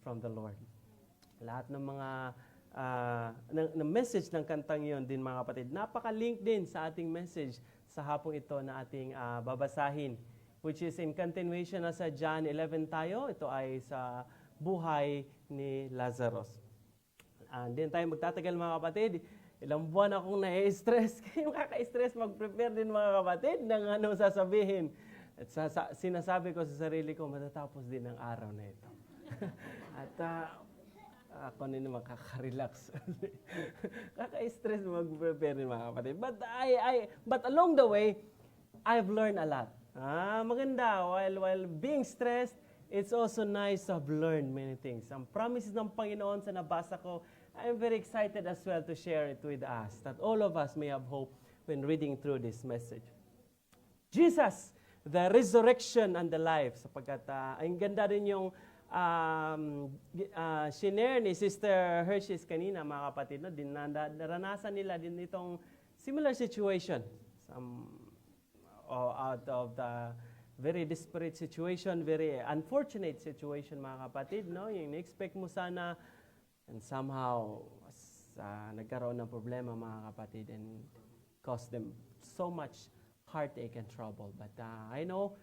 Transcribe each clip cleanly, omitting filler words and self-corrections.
from the Lord. Lahat ng mga ng message ng kantang yon din mga kapatid, napaka-link din sa ating message sa hapong ito na ating babasahin, which is in continuation na sa John 11 tayo. Ito ay sa buhay ni Lazarus. Hindi tayo magtatagal mga kapatid. Ilang buwan akong na-stress. Kayo kaka-stress, mag-prepare din mga kapatid ng anong sasabihin. At sinasabi ko sa sarili ko, matatapos din ang araw na ito. At ako na naman kaka-relax. Kaka-stress mag-prepare din mga kapatid. But along the way, I've learned a lot. Maganda, while being stressed, it's also nice to have learned many things. Ang promises ng Panginoon sa nabasa ko, I'm very excited as well to share it with us, that all of us may have hope when reading through this message. Jesus, the resurrection and the life. Sapagkat ang ganda rin yung shinare ni Sister Hershey's kanina, mga kapatid, no? Naranasan nila din itong similar situation. Out of the very desperate situation, very unfortunate situation, mga kapatid, no? Yung na-expect mo sana, and somehow, nagkaroon ng problema, mga kapatid, and caused them so much heartache and trouble. But I know,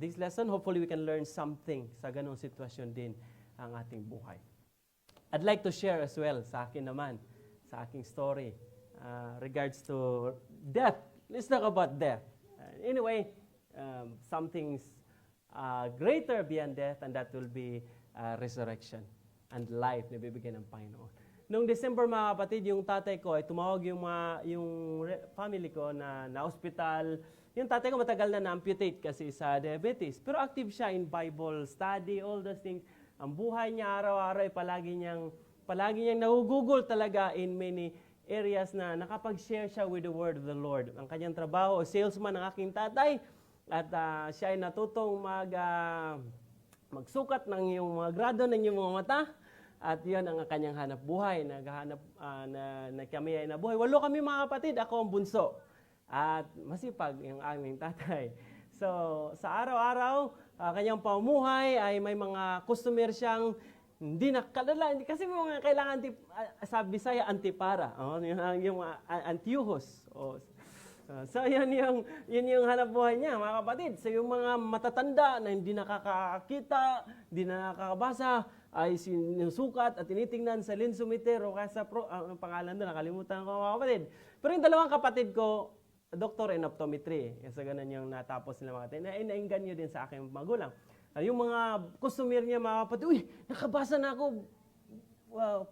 this lesson, hopefully we can learn something sa ganong sitwasyon din ang ating buhay. I'd like to share as well sa akin naman, sa aking story, regards to death. Let's talk about death. Anyway, something's greater beyond death, and that will be resurrection and life na bibigyan ng Panginoon. Noong December, mga kapatid, yung tatay ko ay tumawag yung family ko na hospital. Yung tatay ko matagal na na-amputate kasi sa diabetes. Pero active siya in Bible study, all those things. Ang buhay niya araw-araw ay palagi niyang nagugugol talaga in many areas na nakapag-share siya with the word of the Lord. Ang kanyang trabaho, salesman ng aking tatay, at siya ay natutong magsukat ng yung mga grado ng yung mga mata. At yun ang kanyang hanap buhay. Na kami ay nabuhay. 8 kami mga kapatid, ako ang bunso. At masipag yung aming tatay. So, sa araw-araw, kanyang pamumuhay ay may mga customer siyang hindi nakalala. Kasi may mga kailangan, sa Bisaya, antipara. Yung antiuhos. So, yun yung hanap buhay niya, mga kapatid. So, yung mga matatanda na hindi nakakakita, hindi nakakabasa, ay sinusukat at tinitingnan sa linsometer o kaya sa ang pangalan doon, nakalimutan ko mga kapatid. Pero yung dalawang kapatid ko, doctor in optometry. Kasi ganun yung natapos nila mga kapatid. Nainggan nyo din sa aking magulang. Yung mga customer niya mga kapatid, uy, nakabasa na ako,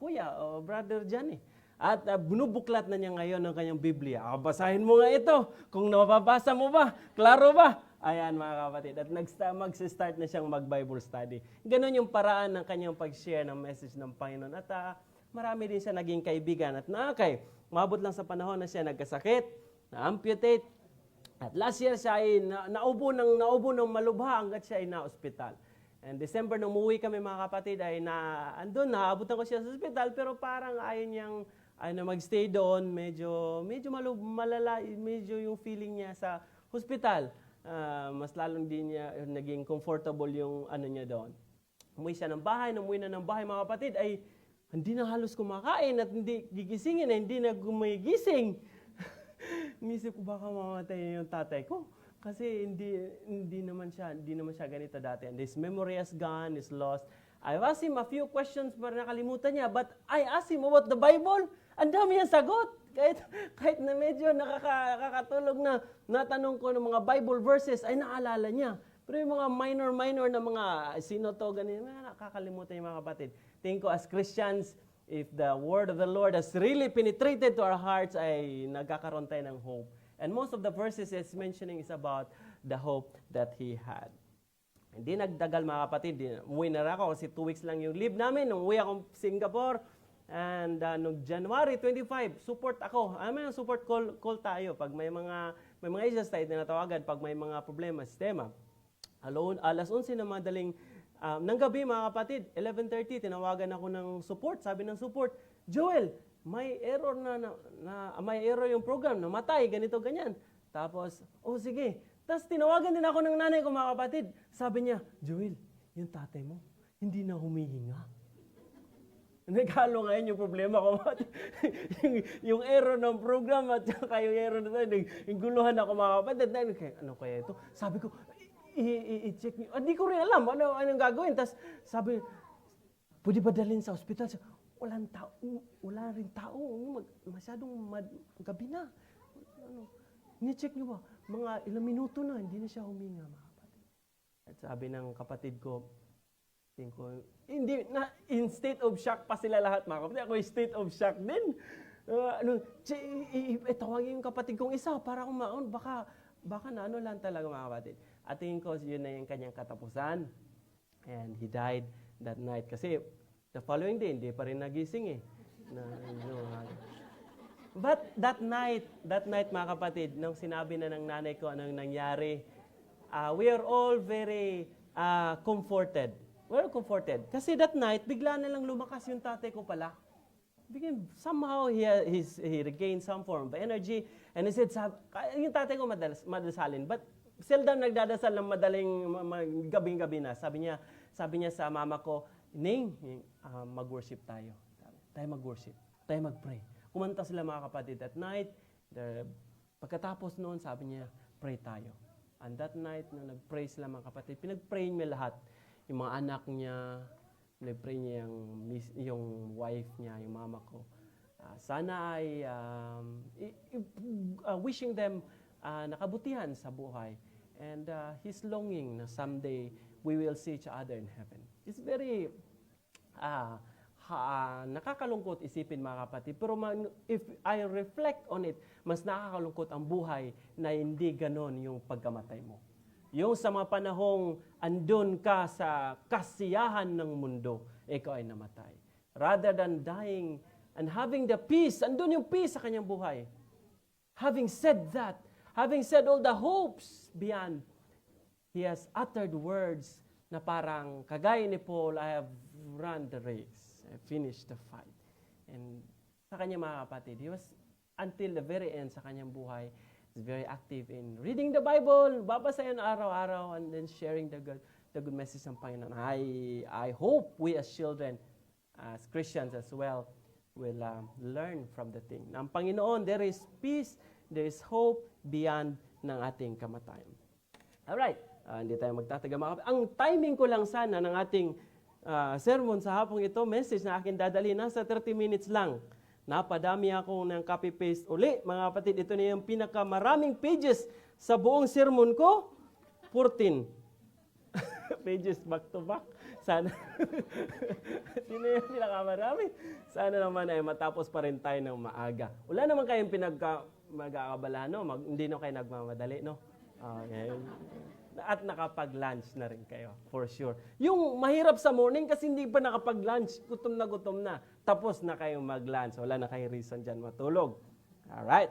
kuya, brother Johnny. At binubuklat na niya ngayon ng kanyang Biblia. Basahin mo nga ito. Kung mapapasa mo ba? Klaro ba? Ayan mga kapatid. At mag-start na siyang mag-Bible study. Ganon yung paraan ng kanyang pag-share ng message ng Panginoon. At marami din siya naging kaibigan. At maabot lang sa panahon na siya nagkasakit, na-amputate. At last year siya ay naubo ng malubha hanggat siya ay na-ospital. And December, nung umuwi kami mga kapatid, ay naabutan ko siya sa ospital, pero parang ayaw niyang mag-stay doon, medyo malala, medyo yung feeling niya sa hospital. Mas lalong din niya naging comfortable yung niya doon. Umuwi siya ng bahay, mga kapatid, ay hindi na halos kumakain at hindi gigisingin, hindi na gumigising. Inisip ko baka mamatay yung tatay ko. Kasi hindi naman siya ganito dati. And his memory has gone, is lost. I asked him a few questions para nakalimutan niya, but I asked him about the Bible. Ang dami niyang sagot. Kahit na medyo nakakatulog na natanong ko ng mga Bible verses, ay naalala niya. Pero yung mga minor na mga sino to, ganyan, nakakalimutan yung mga kapatid. Tingin ko as Christians, if the word of the Lord has really penetrated to our hearts, ay nagkakaroon tayo ng hope. And most of the verses it's mentioning is about the hope that he had. Hindi nagdagal mga kapatid. Umuwi na ako kasi 2 weeks lang yung leave namin. Nung uwi akong Singapore. And noong January 25, support ako. May support call tayo. Pag may mga issues tayo tinatawagan, pag may mga problema, sistema. Alas 11 na madaling ng gabi mga kapatid, 11:30, tinawagan ako ng support. Sabi ng support, Joel, may error may error yung program, namatay, ganito, ganyan. Tapos, sige. Tapos tinawagan din ako ng nanay ko mga kapatid. Sabi niya, Joel, yung tatay mo, hindi na humihinga. Naghalo ngayon yung problema ko. yung error ng program at saka yung error na tayo, guluhan ako mga kapatid. Ano kaya ito? Sabi ko, i-check niyo. Hindi ko rin alam anong gagawin. Tapos sabi, pwede ba dalhin sa ospital? Wala rin tao. Masyadong gabi na. Ni-check niyo ba? Mga ilang minuto na, hindi na siya huminga mga kapatid. At sabi ng kapatid ko, hindi na in state of shock pa sila lahat mga kapatid. Ako in state of shock din. Tawagin yung kapatid kong isa para kumaon. Baka na ano lang talaga mga kapatid. At tingin ko yun na yung kanyang katapusan. And he died that night. Kasi the following day, hindi pa rin nagising eh. But that night mga kapatid, nung sinabi na ng nanay ko anong nangyari, we are all very comforted. We're comforted. Kasi that night, bigla na lang lumakas yung tatay ko pala. Somehow, he regained some form of energy. And he said, yung tatay ko madasalin. But seldom nagdadasal ng madaling gabing-gabi na. Sabi niya sa mama ko, Ning, mag-worship tayo. Tayo mag-worship. Tayo mag-pray. Kumanta sila mga kapatid at night. Pagkatapos noon, sabi niya, pray tayo. And that night, nung nag-pray sila mga kapatid, pinag-pray niya lahat. Yung mga anak niya, nag-pray niya yung wife niya, yung mama ko. Sana ay wishing them nakabutihan sa buhay. And he's longing na someday we will see each other in heaven. It's very nakakalungkot isipin mga kapatid. Pero if I reflect on it, mas nakakalungkot ang buhay na hindi ganon yung pagkamatay mo. Yung sa mga panahong andun ka sa kasiyahan ng mundo, ikaw ay namatay. Rather than dying and having the peace, andun yung peace sa kanyang buhay. Having said that, having said all the hopes beyond, he has uttered words na parang kagaya ni Paul, I have run the race. I finished the fight. And sa kanyang mga kapatid, he was until the very end sa kanyang buhay, is very active in reading the Bible, babasahin araw-araw, and then sharing the good message ng Panginoon. I hope we as children, as Christians as well, will learn from the thing. Ang Panginoon, there is peace, there is hope beyond ng ating kamatayan. Alright, hindi tayo magtataga. Ang timing ko lang sana ng ating sermon sa hapong ito, message na akin dadali, nasa 30 minutes lang. Napadami ako ng copy-paste uli. Mga kapatid, ito na yung pinakamaraming pages sa buong sermon ko. 14 pages back to back. Sana, sino yung pinakamarami? Sana naman ay matapos pa rin tayo ng maaga. Wala naman kayong mag-aabala, no? Hindi na kayo nagmamadali, no? Okay. At nakapag-lunch na rin kayo, for sure. Yung mahirap sa morning kasi hindi pa nakapag-lunch, gutom na. Tapos na kayong mag-lunch. Wala na kayong reason dyan matulog. Alright.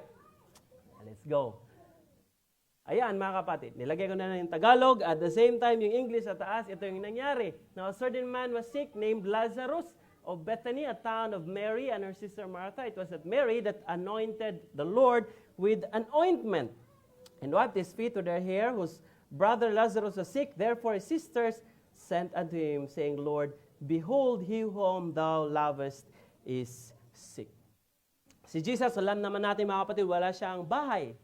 Let's go. Ayan mga kapatid, nilagay ko na yung Tagalog. At the same time, yung English sa taas, ito yung nangyari. Now, a certain man was sick named Lazarus of Bethany, a town of Mary and her sister Martha. It was that Mary that anointed the Lord with an ointment and wiped his feet with her hair, whose brother Lazarus was sick. Therefore his sisters sent unto him, saying, Lord, behold, he whom thou lovest is sick. Si Jesus, alam naman natin mga kapatid, wala siyang bahay.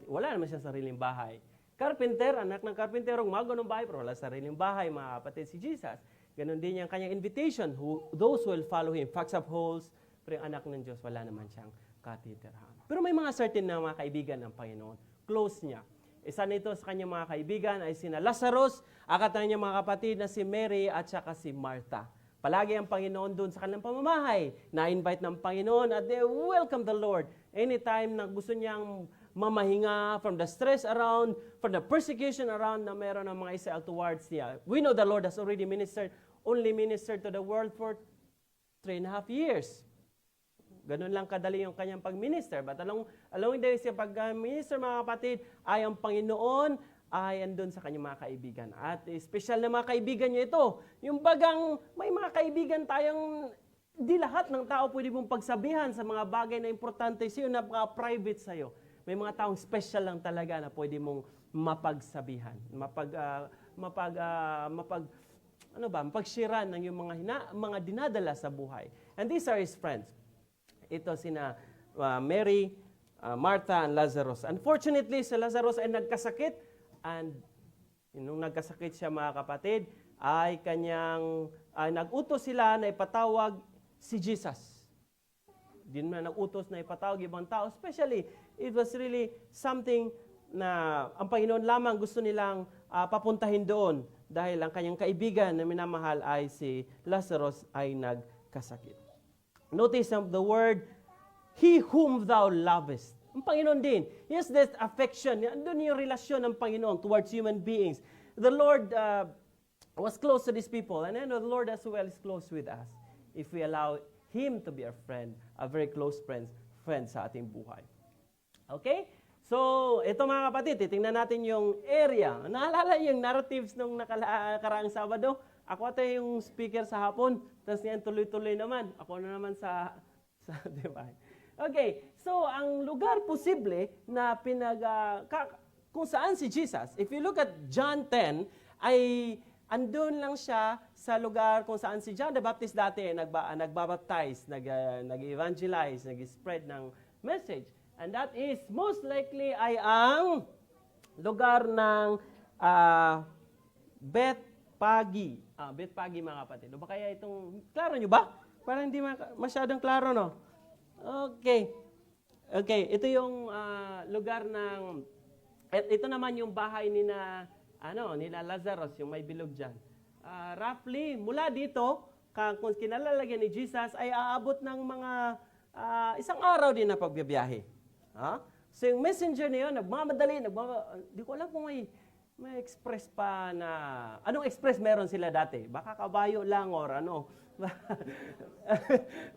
Wala naman siyang sariling bahay. Carpenter, anak ng carpentero, gumago ng bahay, pero wala sariling bahay mga kapatid si Jesus. Ganon din yung kanyang invitation, those who will follow him, facts of holes, pero yung anak ng Diyos, wala naman siyang katitirahan. Pero may mga certain na mga kaibigan ng Panginoon, close niya. Isa nito sa kanyang mga kaibigan ay sina Lazarus, akatan niya mga kapatid na si Mary at saka si Martha. Palagi ang Panginoon doon sa kanilang pamamahay. Na-invite ng Panginoon at they welcome the Lord. Anytime na gusto niyang mamahinga from the stress around, from the persecution around na meron ng mga Israel towards niya. We know the Lord has already only ministered to the world for 3.5 years. Ganun lang kadali yung kanyang pag-minister. But along the way siya pag-minister mga kapatid, ay ang Panginoon ay andun sa kanyang mga kaibigan. At special na mga kaibigan niya ito. Yung bagang may mga kaibigan tayong di lahat ng tao pwede mong pagsabihan sa mga bagay na importante sa iyo, na private sa iyo. May mga taong special lang talaga na pwede mong mapagsabihan, pagshiran ng yung mga dinadala sa buhay. And these are his friends. Ito sina Mary, Martha, and Lazarus. Unfortunately, si Lazarus ay nagkasakit, and nung nagkasakit siya, mga kapatid, ay nag-utos sila na ipatawag si Jesus. Di na nag-utos na ipatawag ibang tao. Especially, it was really something na ang Panginoon lamang gusto nilang papuntahin doon dahil ang kanyang kaibigan na minamahal ay si Lazarus ay nagkasakit. Notice the word, He whom thou lovest. Ang Panginoon din. Yes, there's affection. Doon yung relasyon ng Panginoon towards human beings. The Lord was close to these people, and the Lord as well is close with us if we allow Him to be our friend, a very close friend sa ating buhay. Okay? So, ito mga kapatid, titingnan natin yung area. Naalala yung narratives nung nakaraang Sabado? Ako ito yung speaker sa hapon, tapos ngayon tuloy-tuloy naman. Ako na naman sa diba? Okay, so ang lugar posible na kung saan si Jesus, if you look at John 10, ay andun lang siya sa lugar kung saan si John the Baptist dati nagbabaptize, nag-evangelize, nag-spread ng message. And that is most likely ay ang lugar ng Bethphage. Bethphage mga kapatid. O ba kaya itong, klaro nyo ba? Parang hindi masyadong klaro, no? Okay. Okay, ito yung lugar ng, ito naman yung bahay nila Lazarus, yung may bilog dyan. Roughly, mula dito, kung kinalalagyan ni Jesus, ay aabot ng mga isang araw din na pagbibiyahe. So yung messenger na yun, nagmamadali, di ko alam kung may express pa na, anong express meron sila dati? Baka kabayo lang or ano.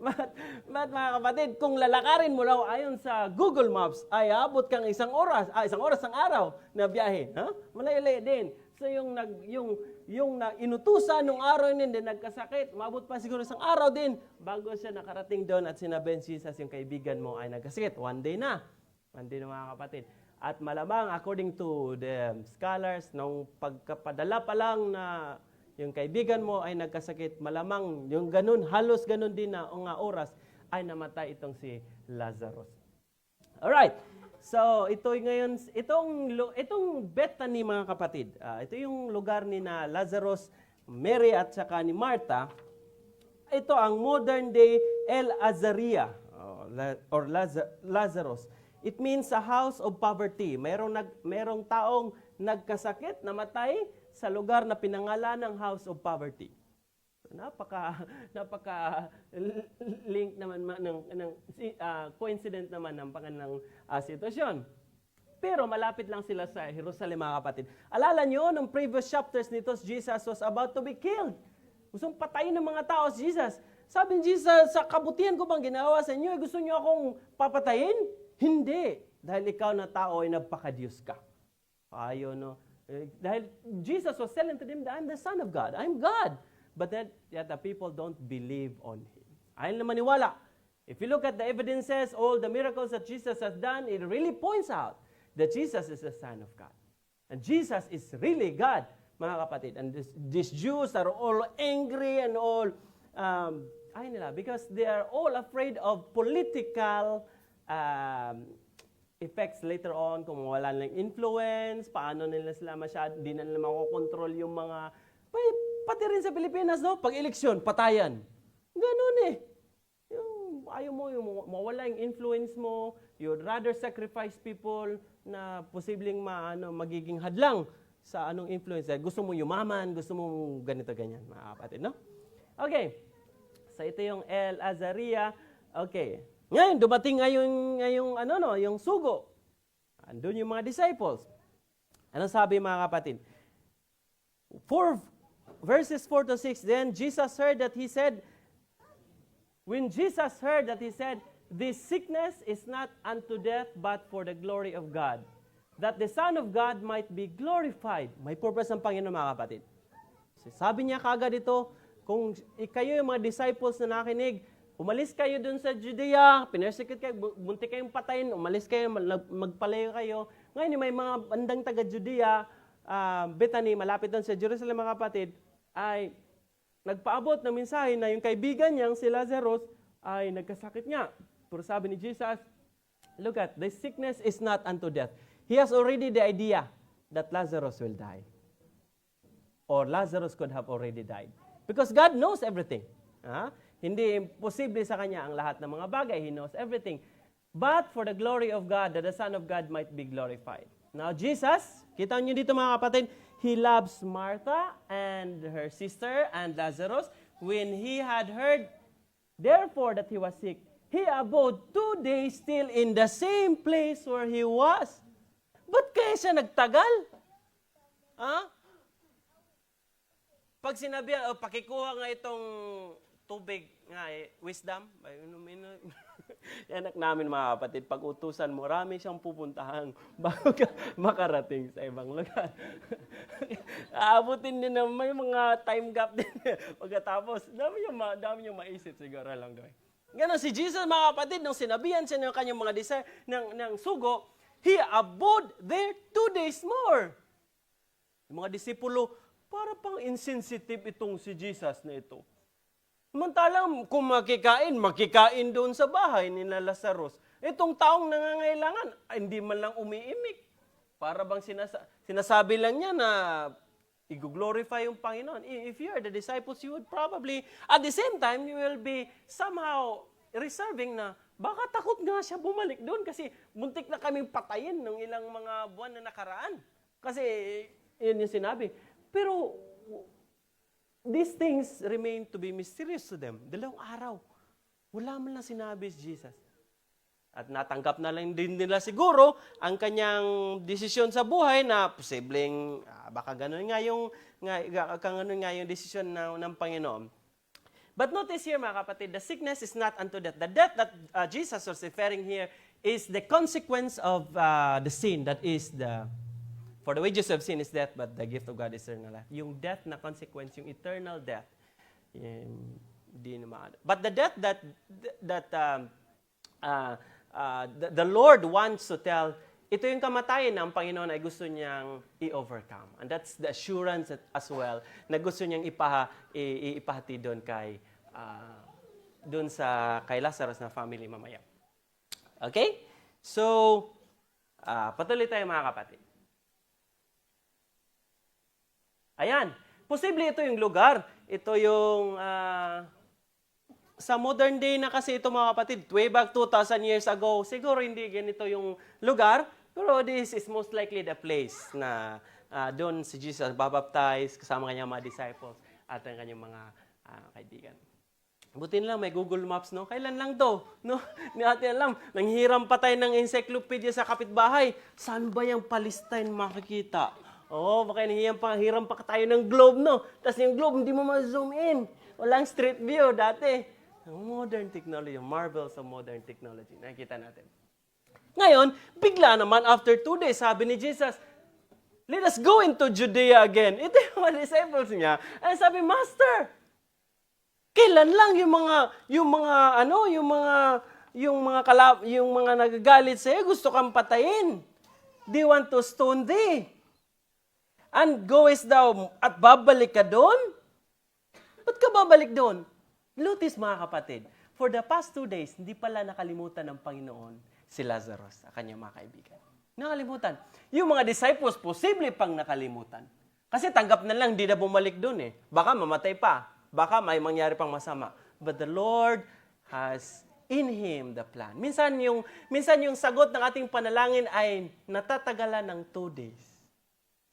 But mga kapatid, kung lalakarin mo raw ayon sa Google Maps, ay abot kang isang oras ang araw na biyahe. Malayo-layo din. So yung inutusan nung araw yun, din nagkasakit, maabot pa siguro isang araw din bago siya nakarating doon at sinabihan Jesus, yung kaibigan mo ay nagkasakit. One day na mga kapatid. At malamang, according to the scholars, nung pagkapadala pa lang na yung kaibigan mo ay nagkasakit, malamang yung halos ganun din na oras ay namatay itong si Lazarus. Alright. So, itong Bethany mga kapatid, ito yung lugar ni na Lazarus, Mary at saka ni Martha. Ito ang modern day El Azaria or Lazarus. It means a house of poverty. Merong taong nagkasakit, namatay sa lugar na pinangalan ng house of poverty. Napaka link naman ng coincident naman ng pangalang sitwasyon. Pero malapit lang sila sa Jerusalem mga kapatid. Alala nyo, nung previous chapters nito, Jesus was about to be killed. Gustong patayin ng mga tao si Jesus. Sabi ni Jesus, sa kabutihan ko bang ginawa sa inyo, gusto nyo akong papatayin? Hindi. Dahil ikaw na tao ay nagpaka-Diyos ka. Ayaw, no? Dahil Jesus was telling to them that I'm the Son of God. I'm God. But yet the people don't believe on Him. Ayaw na maniwala. If you look at the evidences, all the miracles that Jesus has done, it really points out that Jesus is the Son of God. And Jesus is really God, mga kapatid. And these Jews are all angry and all, because they are all afraid of political effects later on, kung wala ng influence, paano nila sila hindi na nila makokontrol yung mga, pati rin sa Pilipinas, no? Pag eleksyon, patayan. Ganun eh. Ayaw mo, mawala yung influence mo, you'd rather sacrifice people na posibleng magiging hadlang sa anong influence. Gusto mo yumaman, gusto mo ganito, ganyan, mga kapatid, no? Okay. So ito yung El Azaria. Okay. Ngayon, dumating yung sugo. Andun yung mga disciples. Anong sabi mga kapatid? Verses 4 to 6, then Jesus heard that he said, this sickness is not unto death, but for the glory of God, that the Son of God might be glorified. May purpose ang Panginoon mga kapatid. Sabi niya kagad ito, kung kayo yung mga disciples na nakinig, umalis kayo dun sa Judea, pinersecute kayo, bunti kayong patayin, umalis kayo, magpalayo kayo. Ngayon, may mga bandang taga-Judea, Bethany, malapit dun sa Jerusalem mga kapatid, ay nagpaabot ng mensahe na yung kaibigan niyang si Lazarus ay nagkasakit nga. Pero sabi ni Jesus, look at, the sickness is not unto death. He has already the idea that Lazarus will die. Or Lazarus could have already died. Because God knows everything. Hindi imposible sa Kanya ang lahat ng mga bagay. He knows everything. But for the glory of God, that the Son of God might be glorified. Now Jesus, kita niyo dito mga kapatid, He loves Martha and her sister and Lazarus. When He had heard, therefore, that he was sick, He abode 2 days still in the same place where He was. Ba't kaya siya nagtagal? Pag sinabi, pakikuha nga itong tubig nga wisdom, anak namin mga kapatid, pag utusan mo, marami siyang pupuntahan bago ka makarating sa ibang lugar. Aabutin din na may mga time gap din. Pagkatapos, dami yung maisip siguro lang doon. Ganon si Jesus mga kapatid, nung sinabihan siya ng kanyang mga ng sugo, He abode there 2 days more. Yung mga disipulo, para pang insensitive itong si Jesus na ito. Samantalang kung makikain doon sa bahay ni Lazarus. Itong taong nangangailangan, hindi man lang umiimik. Para bang sinasabi lang niya na i-glorify yung Panginoon. If you are the disciples, you would probably, at the same time, you will be somehow reserving na, baka takot nga siya bumalik doon kasi muntik na kaming patayin ng ilang mga buwan na nakaraan. Kasi yun yung sinabi. Pero these things remain to be mysterious to them. 2 araw. Wala man lang sinabi si Jesus. At natanggap na lang din nila siguro ang kanyang desisyon sa buhay na posibleng baka ganun nga yung desisyon ng Panginoon. But notice here mga kapatid, the sickness is not unto death. The death that Jesus was referring here is the consequence of the sin. That is for the wages of sin is death, but the gift of God is eternal life. Yung death na consequence, yung eternal death, hindi naman. But the death that the Lord wants to tell, ito yung kamatayan na ang Panginoon ay gusto niyang i-overcome. And that's the assurance as well na gusto niyang ipahati doon kay Lazarus na family mamaya. Okay? So, patuloy tayo mga kapatid. Ayan. Posible ito yung lugar. Ito yung sa modern day na kasi ito mga kapatid, way back 2,000 years ago, siguro hindi ganito yung lugar, pero this is most likely the place na doon si Jesus babaptize kasama kanyang mga disciples at ang kanyang mga kaibigan. Buti lang may Google Maps, no? Kailan lang to? No? Hindi natin alam. Nanghiram pa tayo ng encyclopedia sa kapitbahay. Saan ba yung Palestine makikita? Baka hiram pa tayo ng globe, no? Tapos yung globe, hindi mo ma-zoom in. Walang street view dati. Modern technology, marvels of modern technology. Nakikita natin. Ngayon, bigla naman, after 2 days, sabi ni Jesus, let us go into Judea again. Ito yung mga disciples niya. At sabi, Master, kailan lang yung mga nagagalit sa'yo, gusto kang patayin. They want to stone thee. And goest thou at babalik ka doon? Ba't ka babalik doon? Notice mga kapatid, for the past 2 days, hindi pala nakalimutan ng Panginoon si Lazarus, sa kanyang mga kaibigan. Nakalimutan. Yung mga disciples, posible pang nakalimutan. Kasi tanggap na lang, hindi na bumalik doon eh. Baka mamatay pa. Baka may mangyari pang masama. But the Lord has in Him the plan. Minsan yung sagot ng ating panalangin ay natatagalan ng 2 days.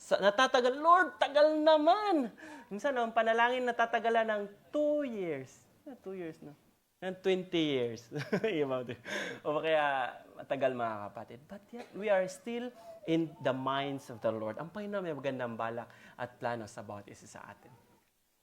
Natatagal, Lord, tagal naman. Minsan ang panalangin natatagalan ng 2 years. 2 years na. And 20 years. O kaya matagal mga kapatid. But yet, we are still in the minds of the Lord. Ang Panginoon may magandang balak at plano sa bawat isa sa atin.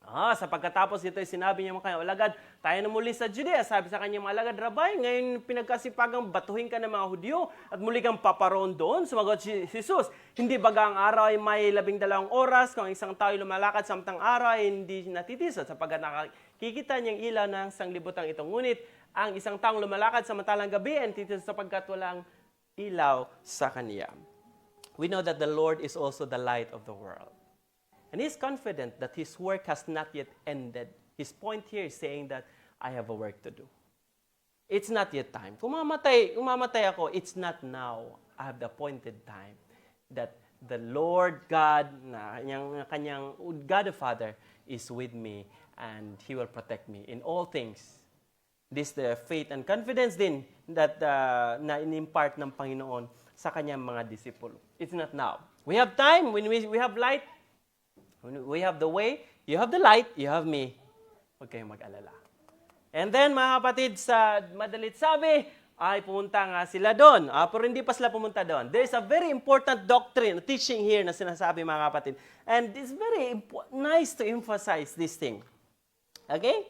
Sa pagkatapos ito, sinabi niya mga alagad, tayo na muli sa Judea. Sabi sa kanya mga alagad, Rabay, ngayon pinagkasipagang batuhin ka ng mga Hudyo at muli kang paparoon doon. Sumagot si Jesus, hindi baga ang araw ay may 12 oras, kung isang tao lumalakad sa samtang araw ay hindi natitisod sapagkat nakikita niyang ilaw ng sanglibutang ito. Ngunit ang isang taong lumalakad sa matalang gabi ay natitisod sapagkat walang ilaw sa kaniya. We know that the Lord is also the light of the world. And He is confident that His work has not yet ended his point here is saying that I have a work to do. It's not yet time. Kung mamatay ako, it's not now. I have the appointed time that the Lord God, na kanyang God the Father, is with me and He will protect me in all things. This the faith and confidence din that na in-impart ng Panginoon sa kanyang mga disipulo. It's not now. We have time, when we have light, when we have the way, you have the light, you have me. Huwag kayong mag-alala. And then, mga kapatid, sa madalit sabi, ay pumunta nga sila doon. Pero hindi pa sila pumunta doon. There is a very important doctrine, teaching here na sinasabi, mga kapatid. And it's very nice to emphasize this thing. Okay?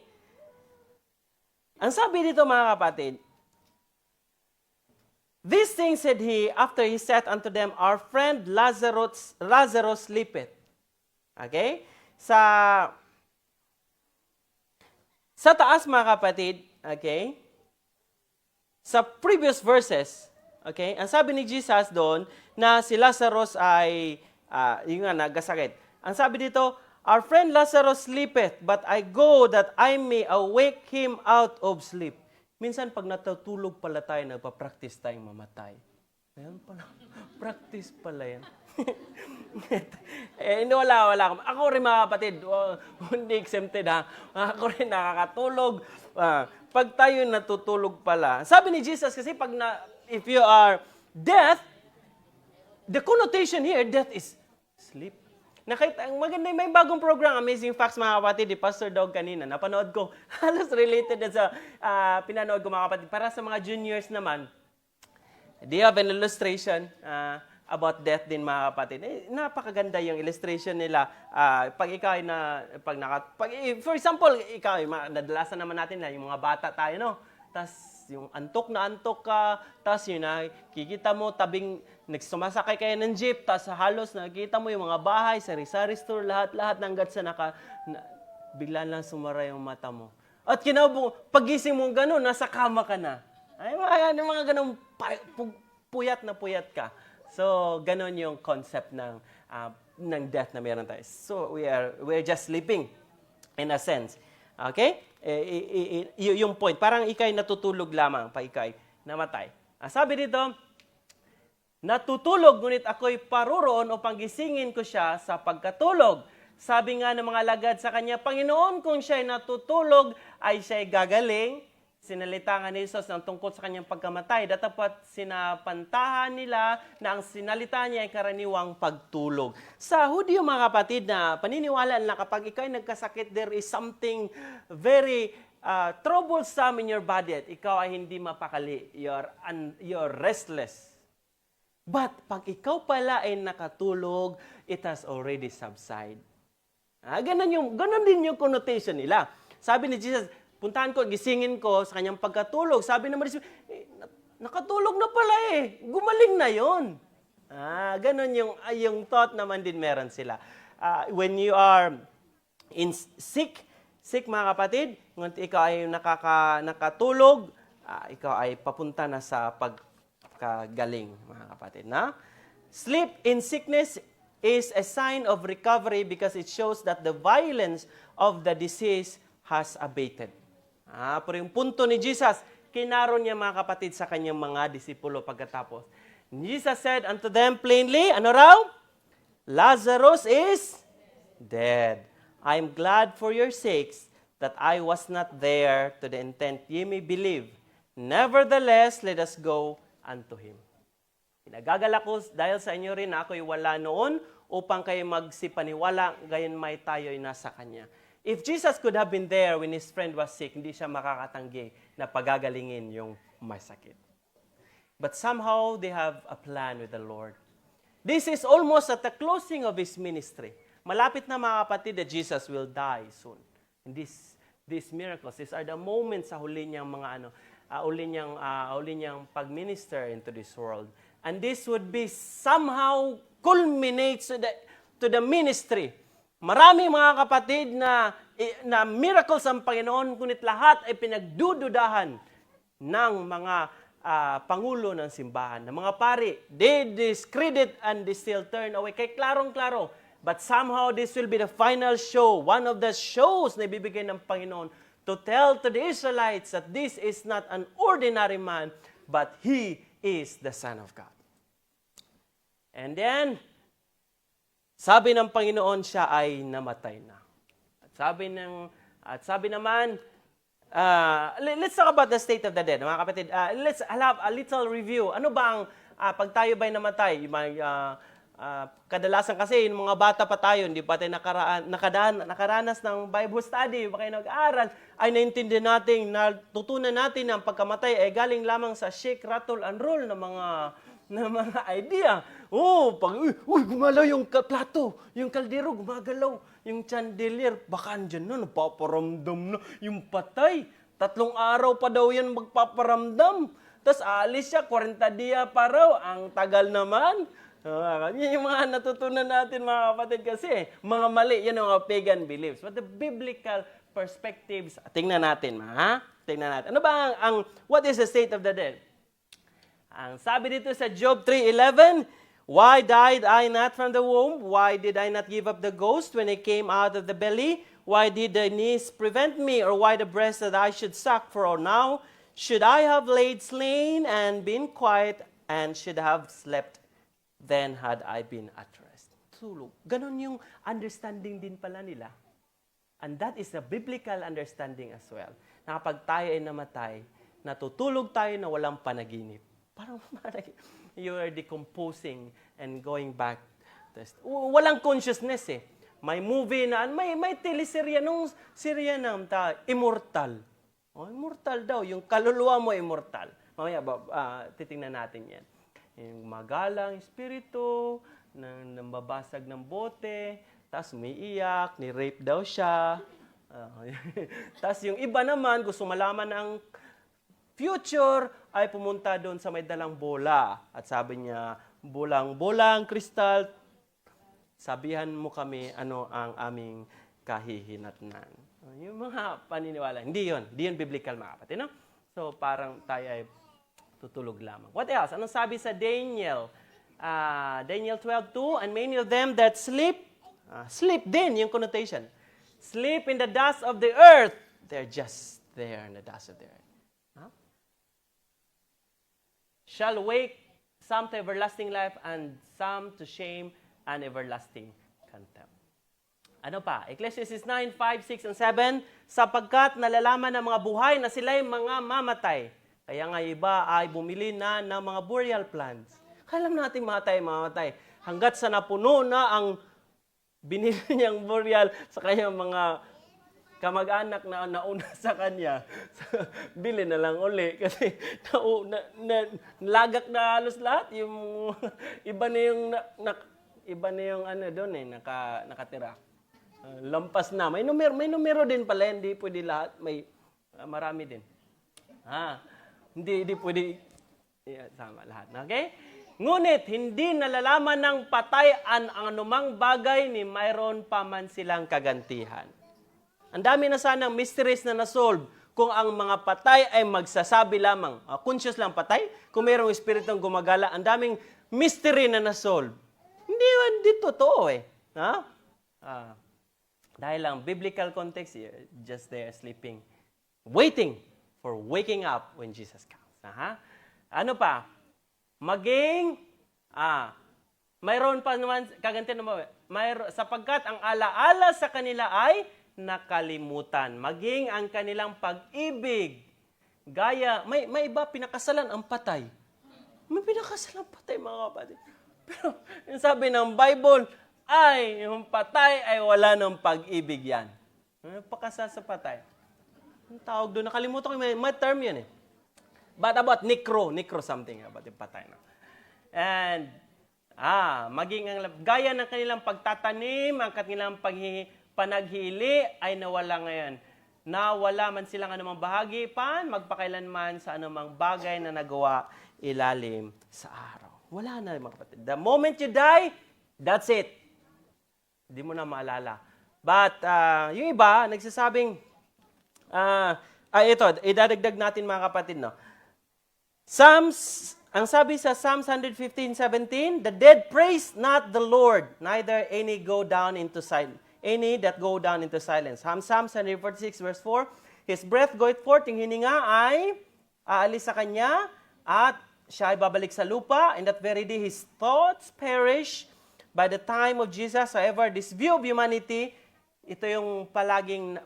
Ang sabi dito, mga kapatid, this thing said he, after he said unto them, our friend Lazarus sleepeth. Okay? Sa taas, mga kapatid, okay, sa previous verses, okay, ang sabi ni Jesus doon na si Lazarus ay, yung nga, nagasakit. Ang sabi dito, our friend Lazarus sleepeth, but I go that I may awake him out of sleep. Minsan, pag natutulog pala tayo, nagpa-practice tayong mamatay. Ayan pala. Practice pala yan. Wala. Ako rin, mga kapatid, hindi exempted ha. Ako rin nakakatulog. Pag tayo natutulog pala. Sabi ni Jesus kasi, if you are death, the connotation here, death is sleep. Maganda, may bagong program, Amazing Facts, mga kapatid, ni Pastor Dog kanina. Napanood ko, halos related sa pinanood ko, mga kapatid. Para sa mga juniors naman, do you have an illustration about death din, mga kapatid? Napakaganda yung illustration nila. Pag ikaw ay for example, ikaw ay nadalasan naman natin na yung mga bata tayo, no? Tas yung antok ka, tas yun kikita mo tabing nagsumasakay kayo ng jeep, tas halos nakikita mo yung mga bahay, sari-sari store, lahat ng gatsa bigla lang sumara yung mata mo. At pagising mo gano'n, nasa kama ka na. Ay, mga ganun, puyat ka. So, ganon yung concept ng death na meron tayo. So, we're just sleeping in a sense. Okay? Yung point. Parang ikay natutulog lamang pa ikay namatay. Sabi dito, natutulog, ngunit ako'y paroroon upang gisingin ko siya sa pagkatulog. Sabi nga ng mga lagad sa kanya, Panginoon, kung siya'y natutulog, ay siya'y gagaling. Sinalita nga ni Jesus ng tungkol sa kanyang pagkamatay. Datapat sinapantahan nila na ang sinalita niya ay karaniwang pagtulog. Sa Hudyo, mga kapatid, na paniniwala na kapag ikaw ay nagkasakit, there is something very troublesome in your body at ikaw ay hindi mapakali. You're restless. But pag ikaw pala ay nakatulog, it has already subsided. Ganon din yung connotation nila. Sabi ni Jesus, puntahan ko, gisingin ko sa kanyang pagkatulog. Sabi naman, nakatulog na pala gumaling na yon. Ganon yung thought naman din meron sila. When you are sick, mga kapatid, ngunit ikaw ay nakatulog, ikaw ay papunta na sa pagkagaling, mga kapatid. Sleep in sickness is a sign of recovery because it shows that the violence of the disease has abated. Pero yung punto ni Jesus, kinaron niya, mga kapatid, sa kanyang mga disipulo pagkatapos. Jesus said unto them plainly, ano raw? Lazarus is dead. I am glad for your sakes that I was not there to the intent ye may believe. Nevertheless, let us go unto him. Pinagagala ko dahil sa inyo rin na ako'y wala noon upang kayo magsipaniwala, gayon may tayo'y nasa kanya. If Jesus could have been there when his friend was sick, hindi siya makakatanggi na pagagalingin yung masakit. But somehow, they have a plan with the Lord. This is almost at the closing of his ministry. Malapit na, mga kapatid, that Jesus will die soon. And these miracles, these are the moments sa huli niyang huli niyang pag-minister into this world. And this would be somehow culminates to the ministry. Marami, mga kapatid, na miracles ang Panginoon, ngunit lahat ay pinagdududahan ng mga pangulo ng simbahan, ng mga pari. They discredit and they still turn away. Kaya klarong-klaro, But somehow this will be the final show, one of the shows na ibibigay ng Panginoon to tell to the Israelites that this is not an ordinary man, but he is the Son of God. And then, sabi ng Panginoon, siya ay namatay na. At sabi naman, let's talk about the state of the dead, mga kapatid. Let's have a little review. Ano ba ang, pag tayo ba'y namatay, kadalasan kasi, yung mga bata pa tayo, hindi pa tayo nakaranas ng Bible study, pa kayo nag-aaral, ay naintindihan natin, natutunan natin na ang pagkamatay ay galing lamang sa shake, rattle, and roll na mga idea. Gumalaw yung plato, yung kaldero, gumagalaw, yung chandelier, baka andyan na, napaparamdam na, yung patay, 3 araw pa daw yan magpaparamdam. Tapos aalis siya, 40 diya pa raw, ang tagal naman. Yan yung mga natutunan natin, mga kapatid, kasi mga mali, yan ang mga pagan beliefs. But the biblical perspectives, tingnan natin, tingnan natin. Ano ba what is the state of the dead? Ang sabi dito sa Job 3:11, why died I not from the womb? Why did I not give up the ghost when I came out of the belly? Why did the knees prevent me, or why the breast that I should suck? For now should I have laid slain and been quiet, and should have slept, then had I been at rest. Tulog. Ganon yung understanding din pala nila. And that is a biblical understanding as well. Na kapag tayo ay namatay, natutulog tayo na walang panaginip. Parang you are decomposing and going back. Walang consciousness eh. May movie na, may teleserye nung serye ng Immortal. Immortal daw. Yung kaluluwa mo immortal. Mamaya, titingnan natin yan. Yung magalang espiritu, nambabasag ng bote, tapos umiiyak, ni-rape daw siya. Tapos yung iba naman, gusto malaman ang future, ay pumunta doon sa may dalang bola. At sabi niya, bolang kristal, sabihan mo kami ano ang aming kahihinatnan. Yung mga paniniwala, hindi yun biblical, mga kapatid, no? So parang tayo ay tutulog lamang. What else? Anong sabi sa Daniel? Daniel 12:2, and many of them that sleep din, yung connotation. Sleep in the dust of the earth. They're just there in the dust of the earth. Shall wake some to everlasting life and some to shame and everlasting contempt. Ano pa? Ecclesiastes 9, 5, 6, and 7, sapagkat nalalaman ng mga buhay na sila'y mga mamatay. Kaya nga iba ay bumili na ng mga burial plants. Alam natin mamatay. Hanggat sa napuno na ang binili niyang burial sa kanyang mga kamag-anak na nauna sa kanya, bili na lang uli. Kasi lagak na halos lahat. Yung, iba na yung ano doon nakatira. Lampas na. May numero din pala. Hindi pwede lahat. Marami din. Hindi pwede sama lahat. Okay? Ngunit, hindi nalalaman ng patay ang anumang bagay ni mayroon pa man silang kagantihan. Ang dami na sanang mysteries na nasolve kung ang mga patay ay magsasabi lamang. Conscious lang patay. Kung mayroong espiritong gumagala, ang daming mystery na nasolve. Hindi totoo eh. Dahil lang biblical context, just there sleeping, waiting for waking up when Jesus comes. Ano pa? Mayroon pa naman, kaganti naman, sapagkat ang alaala sa kanila ay nakalimutan. Maging ang kanilang pag-ibig. Gaya, may iba pinakasalan ang patay. May pinakasalan ang patay, mga kapatid. Pero yung sabi ng Bible, yung patay ay wala ng pag-ibig yan. Pakasal sa patay. Ang tawag doon, nakalimutan ko, may term yan eh. But about necro something about yung patay. No? And, maging ang gaya ng kanilang pagtatanim, ang kanilang panaghili ay nawala ngayon. Nawala man silang anumang bahagi magpakailanman sa anumang bagay na nagawa ilalim sa araw. Wala na, mga kapatid. The moment you die, that's it. Hindi mo na maalala. But, yung iba, nagsasabing, ito, idadagdag natin, mga kapatid, no? Ang sabi sa Psalms 115:17, the dead praise not the Lord, neither any that go down into silence. Psalms 146 verse 4, His breath goeth forth, yung hininga ay aalis sa kanya, at siya ay babalik sa lupa. In that very day, his thoughts perish. By the time of Jesus, however, this view of humanity, ito yung palaging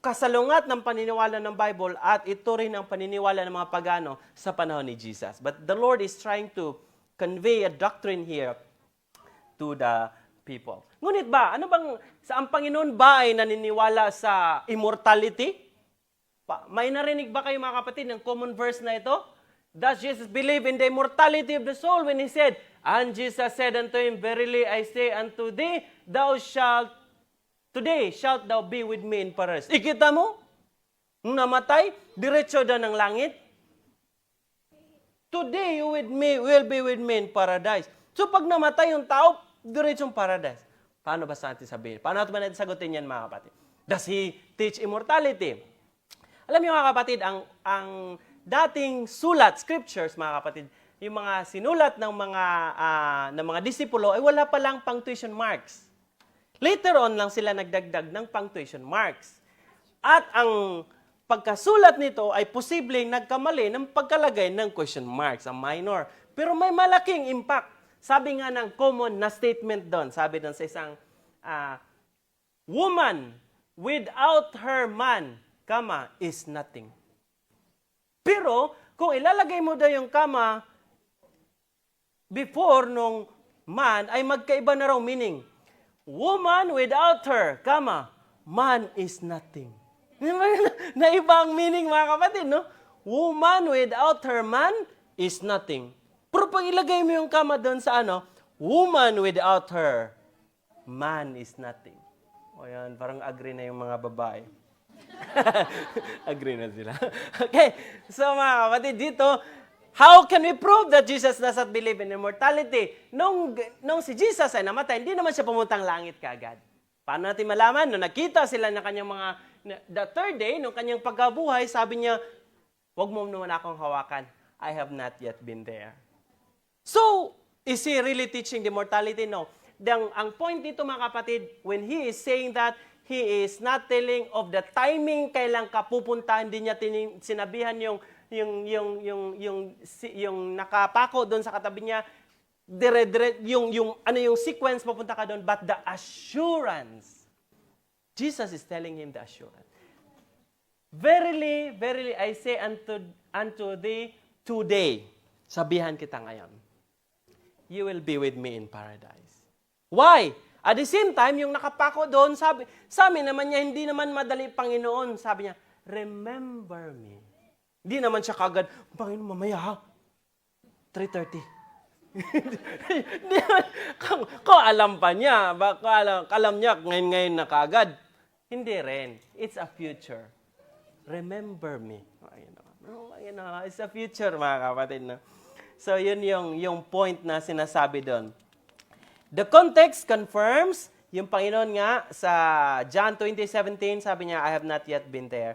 kasalungat ng paniniwala ng Bible, at ito rin ang paniniwala ng mga pagano sa panahon ni Jesus. But the Lord is trying to convey a doctrine here to the people. Ngunit ba, ang Panginoon ba ay naniniwala sa immortality? May narinig ba kayo mga kapatid ng common verse na ito? Does Jesus believe in the immortality of the soul when He said, and Jesus said unto him, verily I say unto thee, today shalt thou be with me in paradise. Ikita mo? Nung namatay, diretso daw ng langit. Today you will be with me in paradise. So pag namatay yung tao, diretsong paradise. Paano ba sa atin sabihin? Paano ba natin sagutin yan mga kapatid? Does He teach immortality? Alam niyo mga kapatid, ang dating sulat, scriptures mga kapatid, yung mga sinulat ng mga disipulo ay wala pa lang punctuation marks. Later on lang sila nagdagdag ng punctuation marks. At ang pagkasulat nito ay posibleng nagkamali ng pagkalagay ng question marks, ang minor. Pero may malaking impact. Sabi nga ng common na statement doon, sabi doon sa isang woman without her man, is nothing. Pero kung ilalagay mo daw yung kama before nung man, ay magkaiba na raw meaning. Woman without her, man is nothing. Naiba ang meaning mga kapatid, no? Woman without her man is nothing. Pero pag ilagay mo yung kama doon sa woman without her, man is nothing. O yan, parang agree na yung mga babae. Agree na sila. Okay, so mga kapatid, dito, how can we prove that Jesus doesn't believe in immortality? Nung si Jesus ay namatay, hindi naman siya pumuntang langit kaagad. Paano natin malaman? Nung nakita sila ng kanyang the third day, nung kanyang pagkabuhay, sabi niya, huwag mo naman akong hawakan. I have not yet been there. So, is He really teaching the immortality? No. Ang point dito mga kapatid, when He is saying that, He is not telling of the timing kailan ka pupunta, hindi niya sinabihan yung nakapako doon sa katabi niya, yung sequence papunta ka doon, but the assurance. Jesus is telling him the assurance. Verily, verily, I say unto thee today, sabihan kita ngayon, you will be with me in paradise. Why? At the same time, yung nakapako doon, sa amin naman niya, hindi naman madali, Panginoon. Sabi niya, remember me. Hindi naman siya kagad, Panginoon, mamaya ha? 3:30. Kung alam pa niya, alam niya, ngayon na kagad. Hindi rin. It's a future. Remember me. It's a future, mga kapatid. No? So, yun yung point na sinasabi doon. The context confirms, yung Panginoon nga, sa John 20:17, sabi niya, I have not yet been there.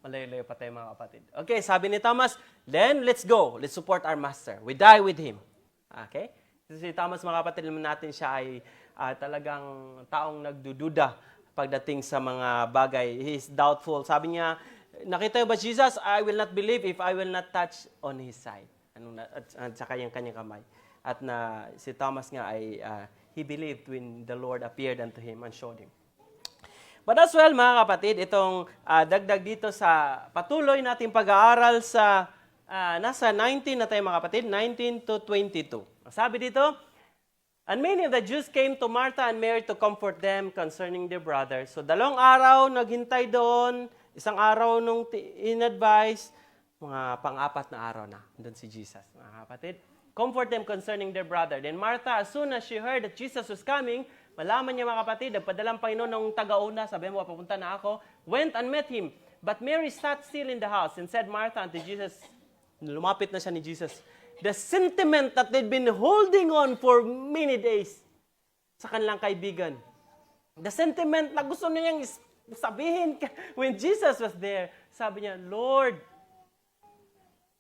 Malayo-layo pa tayo mga kapatid. Okay, sabi ni Thomas, then let's go. Let's support our Master. We die with Him. Okay? Si Thomas, mga kapatid, naman natin siya ay talagang taong nagdududa pagdating sa mga bagay. He is doubtful. Sabi niya, nakita ba Jesus? I will not believe if I will not touch on His side. At saka yung kanyang kamay. At si Thomas nga ay, he believed when the Lord appeared unto him and showed him. But as well, mga kapatid, itong dagdag dito sa patuloy nating pag-aaral sa, nasa 19 na tayo mga kapatid, 19 to 22. Sabi dito, and many of the Jews came to Martha and Mary to comfort them concerning their brother. So 2 araw naghintay doon, 1 araw nung in-advise, mga pang-apat na araw na, doon si Jesus, mga kapatid. Comfort them concerning their brother. Then Martha, as soon as she heard that Jesus was coming, malaman niya mga kapatid, nagpadalang Panginoon ng taga-una, sabi mo, papunta na ako, went and met him. But Mary sat still in the house and said Martha unto Jesus, lumapit na siya ni Jesus, the sentiment that they'd been holding on for many days sa kanilang kaibigan. The sentiment na gusto niyang sabihin when Jesus was there, sabi niya, Lord,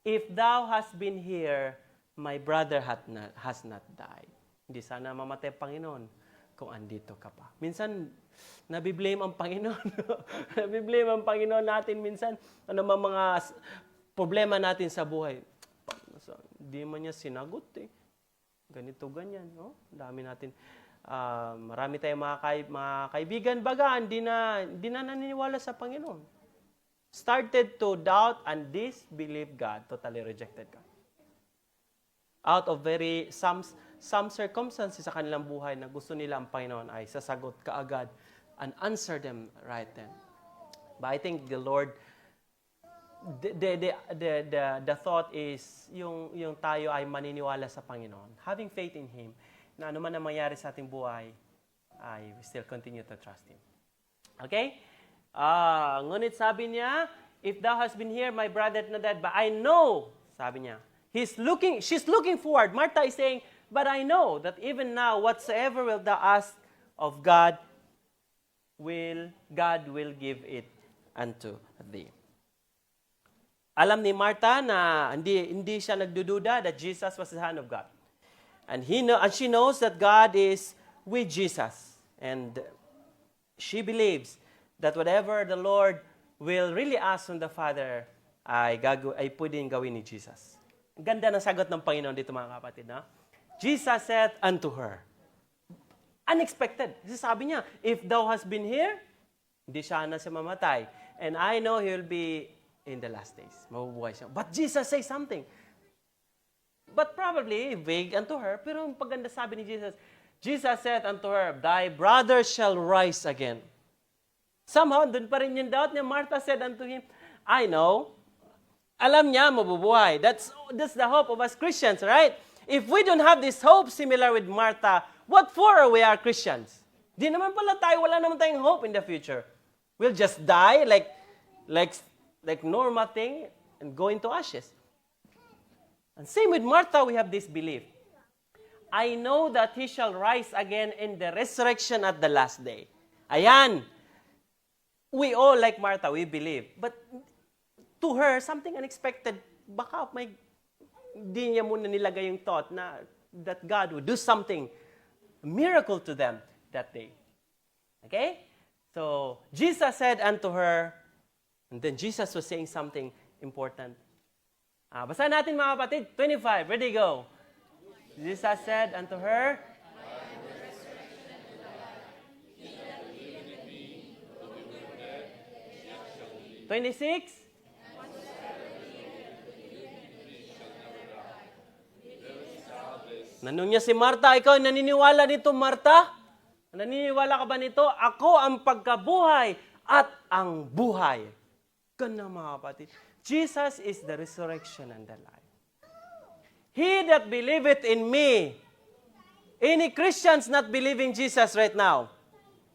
if thou hast been here, my brother has not died. Hindi sana mamatay, Panginoon, kung andito ka pa. Minsan, nabiblame ang Panginoon. Nabiblame ang Panginoon natin minsan. Ano mga problema natin sa buhay. Hindi man niya sinagot eh. Ganito, ganyan. No? Dami natin. Marami tayong mga kaibigan, baga, hindi na naniniwala sa Panginoon. Started to doubt and disbelieve God. Totally rejected God. Out of some circumstances sa kanilang buhay na gusto nila ang Panginoon ay sasagot kaagad and answer them right then. But I think the Lord, the thought is yung tayo ay maniniwala sa Panginoon, having faith in Him, na ano man ang mangyari sa ating buhay, I still continue to trust Him. Okay? Ngunit sabi niya, if thou hast been here, my brother not dead, but I know, sabi niya, she's looking forward. Martha is saying, but I know that even now, whatsoever will thou ask of God will give it unto thee. Alam ni Martha na hindi siya nagdududa that Jesus was the Son of God. And she knows that God is with Jesus. And she believes that whatever the Lord will really ask from the Father ay pwedeng gawin ni Jesus. Ang ganda ng sagot ng Panginoon dito, mga kapatid. No? Jesus said unto her, unexpected. Kasi sabi niya, if thou hast been here, hindi siya mamatay. And I know he will be in the last days. Mabubuhay siya. But Jesus says something. But probably vague unto her, pero ang paganda sabi ni Jesus, Jesus said unto her, thy brother shall rise again. Somehow, dun pa rin yung doubt niya. Martha said unto him, I know. Alam niya, mabubuhay. That's the hope of us Christians, right? If we don't have this hope similar with Martha, what for we are Christians? Di naman pala tayo, wala naman tayong hope in the future. We'll just die like normal thing and go into ashes. And same with Martha, we have this belief. I know that he shall rise again in the resurrection at the last day. Ayan. We all, like Martha, we believe. But to her, something unexpected. Baka di niya muna nilagay yung thought na that God would do something, a miracle to them that day. Okay? So, Jesus said unto her, and then Jesus was saying something important. Basahin natin, mga kapatid. 25. Ready, go. Jesus said unto her, 26. Nanong niya si Martha, ikaw naniniwala nito, Martha? Naniniwala ka ba nito? Ako ang pagkabuhay at ang buhay. Ganun, mga kapatid. Jesus is the resurrection and the life. He that believeth in me. Any Christians not believing Jesus right now?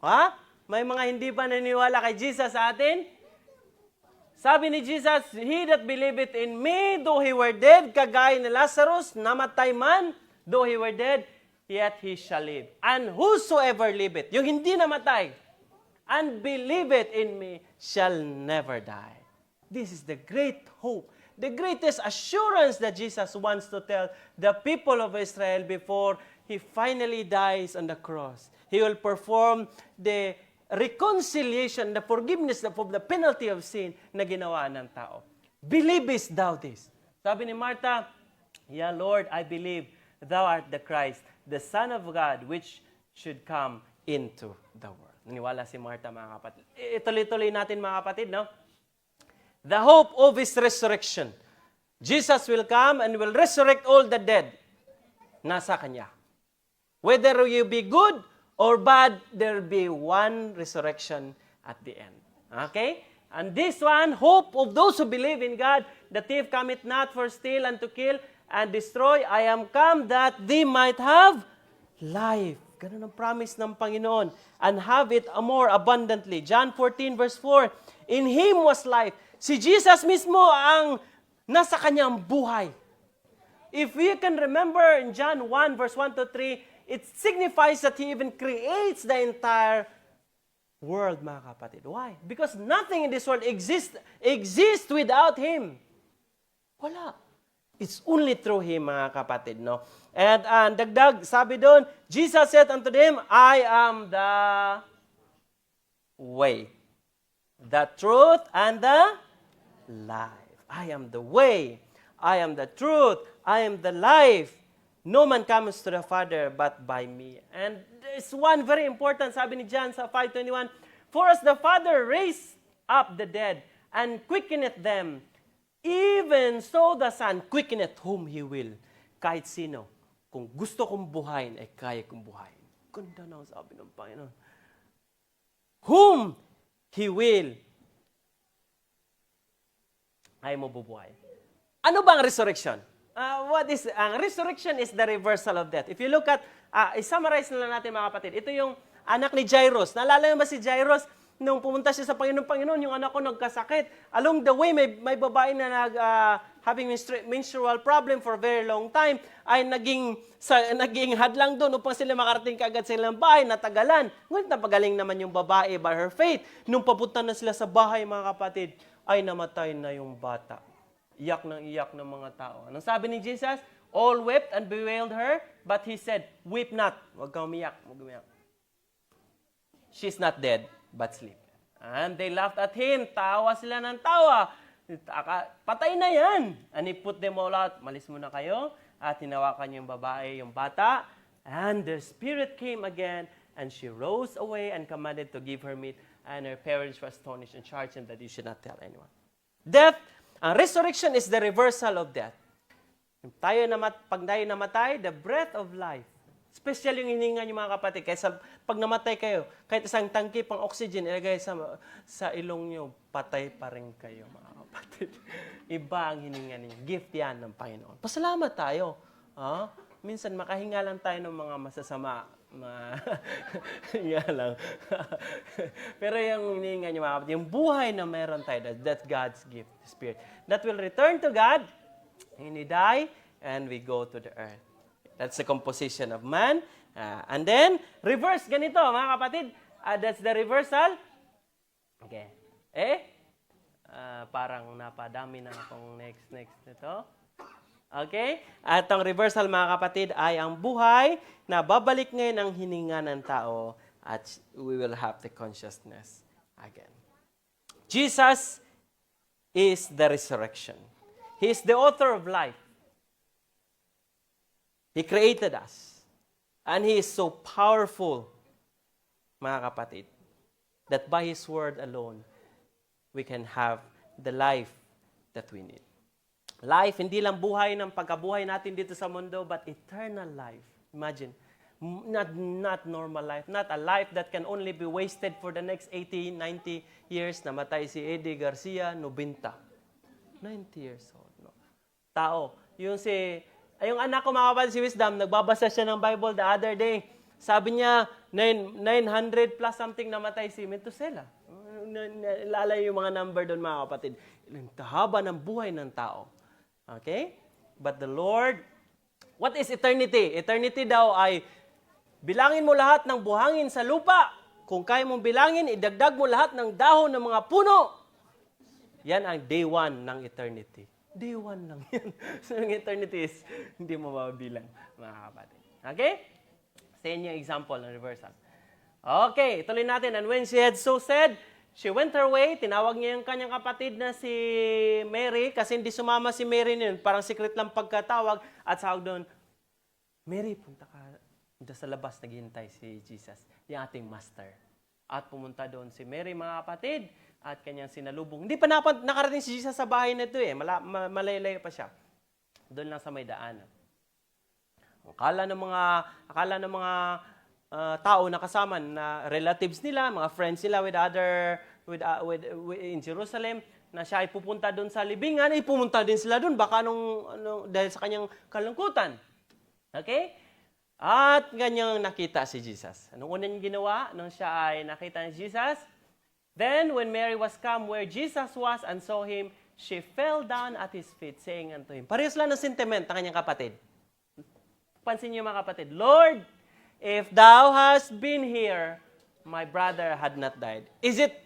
Ha? May mga hindi pa naniniwala kay Jesus sa atin? Sabi ni Jesus, he that believeth in me, though he were dead, kagaya ni Lazarus, namatay man, though he were dead, yet he shall live. And whosoever liveth, yung hindi namatay, and believeth in me, shall never die. This is the great hope, the greatest assurance that Jesus wants to tell the people of Israel before he finally dies on the cross. He will perform the reconciliation, the forgiveness of the penalty of sin na ginawa ng tao. Believest thou this? Sabi ni Martha, yeah, Lord, I believe thou art the Christ, the Son of God, which should come into the world. Naniwala si Martha, mga kapatid. Ituloy-tuloy natin, mga kapatid, no? The hope of His resurrection. Jesus will come and will resurrect all the dead. Nasa Kanya. Whether you be good or bad, there will be one resurrection at the end. Okay? And this one, hope of those who believe in God, the thief cometh not for steal and to kill and destroy. I am come that they might have life. Ganun ang promise ng Panginoon. And have it more abundantly. John 14 verse 4, in Him was life. Si Jesus mismo ang nasa Kanyang buhay. If we can remember in John 1 verse 1 to 3, it signifies that He even creates the entire world, mga kapatid. Why? Because nothing in this world exists without Him. Wala. It's only through Him, mga kapatid, no? And dagdag, sabi doon, Jesus said unto them, I am the way, the truth, and the life. I am the way. I am the truth. I am the life. No man comes to the Father but by me. And there's one very important, sabi ni John sa 5:21, for as the Father raised up the dead and quickeneth them, even so the Son quickeneth whom He will. Kahit sino, kung gusto kong buhayin, ay kaya kong buhayin. Ganda na ang sabi ng Panginoon. Whom He will, ay mo bubuhay. Ano ba ang resurrection? Ang resurrection is the reversal of death. If you look at, i-summarize na lang natin mga kapatid, ito yung anak ni Jairus. Naalala mo ba si Jairus? Nung pumunta siya sa Panginoon, yung anak ko nagkasakit. Along the way, may babae na having menstrual problem for a very long time, ay naging hadlang doon upang sila makarating kaagad sa ilang bahay, natagalan. Ngunit napagaling naman yung babae by her faith. Nung papunta na sila sa bahay, mga kapatid, ay namatay na yung bata. Iyak ng mga tao. Anong sabi ni Jesus? All wept and bewailed her, but He said, weep not. Huwag kang umiyak. She's not dead, but sleep. And they laughed at Him. Tawa sila ng tawa. Patay na yan. And He put them all out. Malis muna kayo. At hinawakan yung babae, yung bata. And the spirit came again, and she rose away and commanded to give her meat. And her parents were astonished and charged Him that He should not tell anyone. Death, ang resurrection is the reversal of death. Pag tayo namatay, the breath of life. Special yung hininga niyo mga kapatid. Kaysa pag namatay kayo, kahit isang tangki pang oxygen ilagay sa ilong niyo, patay pa rin kayo mga kapatid. Iba ang hininga niyo. Gift yan ng Panginoon. Pasalamat tayo. Minsan makahinga lang tayo ng mga masasama. Hinga lang. Pero yung hininga niyo mga kapatid, yung buhay na meron tayo, that's God's gift, the Spirit. That will return to God, and we die, and we go to the earth. That's the composition of man. And then, reverse, ganito, mga kapatid. That's the reversal. Okay. Parang napadami na akong next nito. Okay? At ang reversal, mga kapatid, ay ang buhay na babalik ngayon ang hininga ng tao at we will have the consciousness again. Jesus is the resurrection. He is the author of life. He created us. And He is so powerful, mga kapatid, that by His word alone, we can have the life that we need. Life, hindi lang buhay ng pagkabuhay natin dito sa mundo, but eternal life. Imagine, not normal life, not a life that can only be wasted for the next 80, 90 years. Namatay si Eddie Garcia, 90 years old. No? Tao, yung anak ko mga kapatid, si Wisdom, nagbabasa siya ng Bible the other day. Sabi niya, 900 plus something namatay si Methuselah. Lalay yung mga number doon mga kapatid. Ang haba ng buhay ng tao. Okay? But the Lord, what is eternity? Eternity daw ay bilangin mo lahat ng buhangin sa lupa. Kung kaya mong bilangin, idagdag mo lahat ng dahon ng mga puno. Yan ang day one ng eternity. Day one lang yan. So, yung eternity is hindi mo mabilang, mga kapatid. Okay? Sa inyo example ng reversal. Okay, tuloy natin. And when she had so said, she went her way. Tinawag niya yung kanyang kapatid na si Mary kasi hindi sumama si Mary nun. Parang secret lang pagkatawag. At sahag doon, Mary, punta ka doon sa labas, naghihintay si Jesus, yung ating master. At pumunta doon si Mary, mga kapatid, at kanyang sinalubong. Hindi pa nakarating si Jesus sa bahay na ito eh. Malayo-layo pa siya. Doon lang sa may daanan. Akala ng mga tao na kasama na relatives nila, mga friends nila in Jerusalem, na siya ay pupunta doon sa libingan, ay pumunta din sila doon baka dahil sa kanyang kalungkutan. Okay? At ganyang nakita si Jesus. Anong unang ginawa nung siya ay nakita ni Jesus? Then, when Mary was come where Jesus was and saw Him, she fell down at His feet, saying unto Him. Parehas lang ng sentiment ng kanyang kapatid. Pansin niyo mga kapatid, Lord, if Thou hast been here, my brother had not died. Is it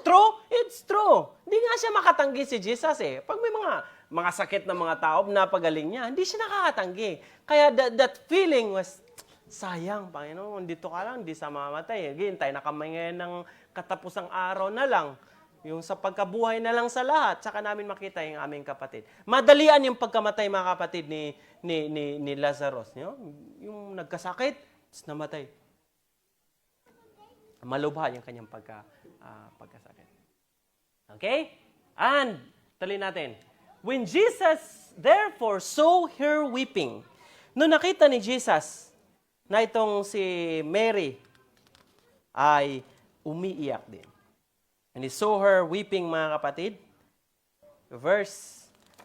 true? It's true. Hindi nga siya makatanggi si Jesus eh. Pag may mga sakit na mga tao, napagaling niya, hindi siya nakakatanggi. Kaya that feeling was, sayang, Panginoon, dito ka lang, hindi sa mamatay. Hintay na kami ngayon ng katapusang araw na lang. Yung sa pagkabuhay na lang sa lahat, saka namin makita yung aming kapatid. Madalian yung pagkamatay, mga kapatid, ni Lazarus. Yung nagkasakit, namatay. Malubha yung kanyang pagkasakit. Okay? And, tuloy natin. When Jesus, therefore, saw her weeping, nung nakita ni Jesus na itong si Mary ay umiiyak din. And he saw her weeping, mga kapatid.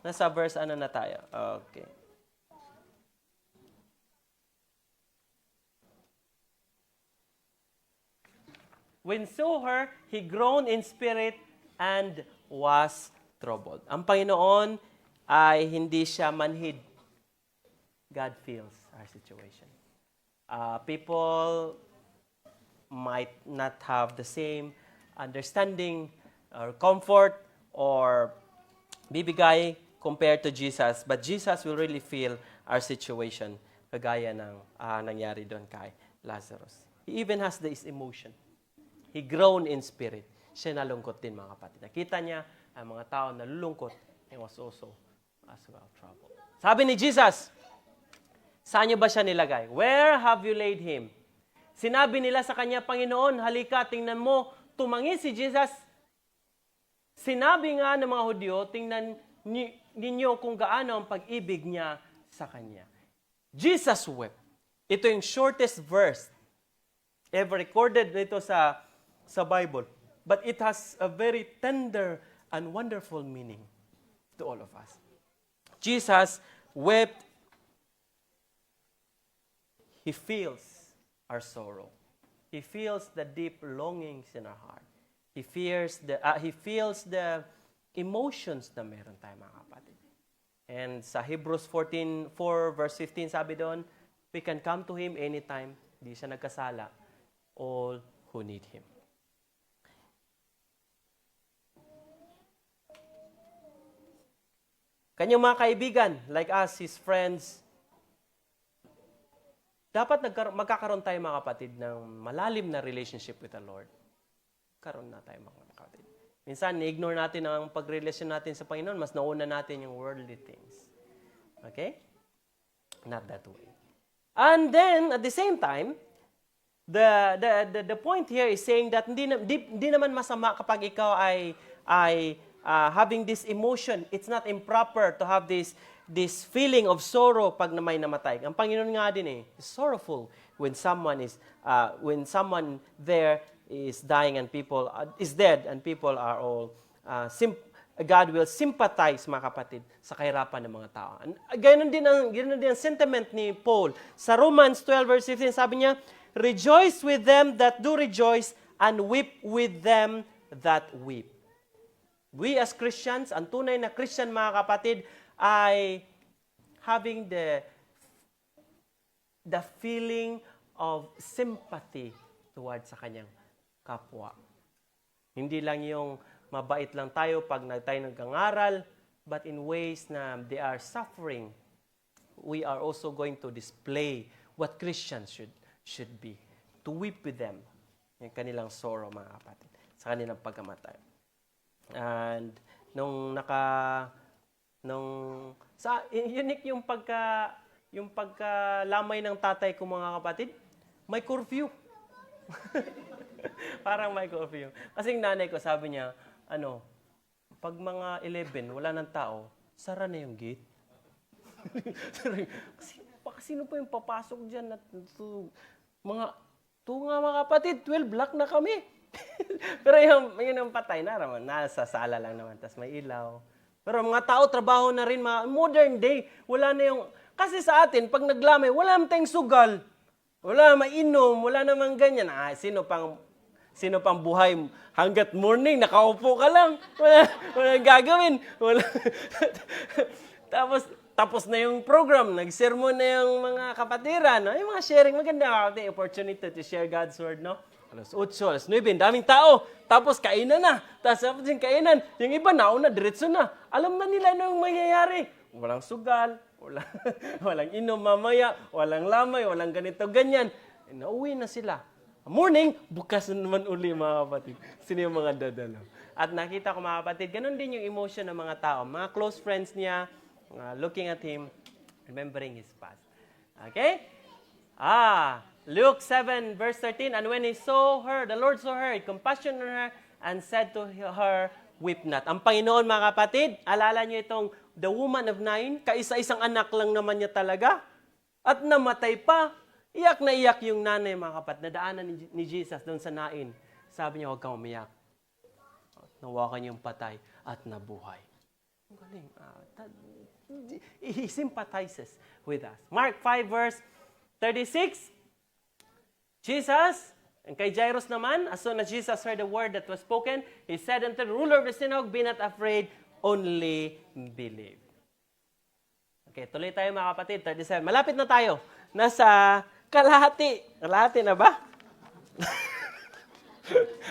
Nasa verse ano na tayo? Okay. When saw her, he groaned in spirit and was troubled. Ang Panginoon ay hindi siya manhid. God feels our situation. People might not have the same understanding or comfort or bibigay compared to Jesus, but Jesus will really feel our situation kagaya ng nangyari doon kay Lazarus. He even has this emotion. He groaned in spirit. Siya nalungkot din, mga kapatid. Nakita niya ang mga tao nalulungkot and was also as well troubled. Sabi ni Jesus, saan niyo ba siya nilagay? Where have you laid him? Sinabi nila sa kanya, Panginoon, halika, tingnan mo. Tumangin si Jesus. Sinabi nga ng mga Hudyo, tingnan ninyo kung gaano ang pag-ibig niya sa kanya. Jesus wept. Ito yung shortest verse ever recorded dito sa Bible. But it has a very tender and wonderful meaning to all of us. Jesus wept. He feels our sorrow. He feels the deep longings in our heart. He feels the emotions na meron tayo, mga kapatid. And sa Hebrews 14:4 verse 15, sabi doon, we can come to Him anytime. Hindi siya nagkasala. All who need Him. Kanyang mga kaibigan, like us, His friends, dapat magkakaroon tayo, mga kapatid, ng malalim na relationship with the Lord. Karoon na tayo, mga kapatid. Minsan, i-ignore natin ang pagrelasyon natin sa Panginoon, mas nauna natin yung worldly things. Okay? Not that way. And then, at the same time, the point here is saying that hindi naman masama kapag ikaw ay having this emotion. It's not improper to have this feeling of sorrow pag may namatay. Ang Panginoon nga din is sorrowful when someone there is dying and people is dead and people are all God will sympathize, mga kapatid, sa kahirapan ng mga tao. Ganoon din ang sentiment ni Paul. Sa Romans 12 verse 15, sabi niya, rejoice with them that do rejoice and weep with them that weep. We as Christians, ang tunay na Christian, mga kapatid, ay having the feeling of sympathy towards sa kanyang kapwa. Hindi lang yung mabait lang tayo pag tayo nag-aaral, but in ways na they are suffering, we are also going to display what Christians should be. To weep with them, yung kanilang sorrow, mga kapatid, sa kanilang pagkamatay. And unique yung pagkalamay ng tatay ko, mga kapatid, may curfew. Parang may curfew. Kasi yung nanay ko, sabi niya, pag mga 11, wala ng tao, sara na yung gate. Sino pa yung papasok dyan? Mga kapatid, 12 block na kami. Pero yun ang patay na naman. Nasa sala lang naman. Tapos may ilaw. Pero mga tao, trabaho na rin. Modern day, wala na yung... Kasi sa atin, pag naglamay, wala naman tayong sugal. Wala mainom. Wala namang ganyan. Sino pang buhay hanggat morning, nakaupo ka lang. Wala gagawin. Tapos na yung program. Nag-sermon na yung mga kapatiran. No? Yung mga sharing, maganda opportunity to share God's word, no? Alas 8, alas 9, daming tao. Tapos kainan na. Tapos yung kainan, yung iba nauna, diretso na. Alam na nila na yung mangyayari. Walang sugal, walang inom mamaya, walang lamay, walang ganito, ganyan. Nauwi na sila. Morning, bukas na naman uli mga kapatid. Sino yung mga dadalo? At nakita ko mga kapatid, ganun din yung emotion ng mga tao. Mga close friends niya, looking at him, remembering his past. Okay? Luke 7 verse 13, and when he saw her, the Lord saw her, had compassion on her, and said to her, weep not. Ang Panginoon mga kapatid, alala niyo itong the woman of Nain, kaisa-isang anak lang naman niya talaga, at namatay pa. Iyak na iyak yung nanay mga kapatid, nadaanan ni Jesus doon sa Nain. Sabi niya, huwag kang umiyak. Nawakan yung patay at nabuhay. Ang galing. He sympathizes with us. Mark 5 verse 36, Jesus, and kay Jairus naman, as soon as Jesus heard the word that was spoken, he said unto the ruler of the synagogue, be not afraid, only believe. Okay, tuloy tayo mga kapatid, 37. Malapit na tayo. Nasa kalahati. Kalahati na ba?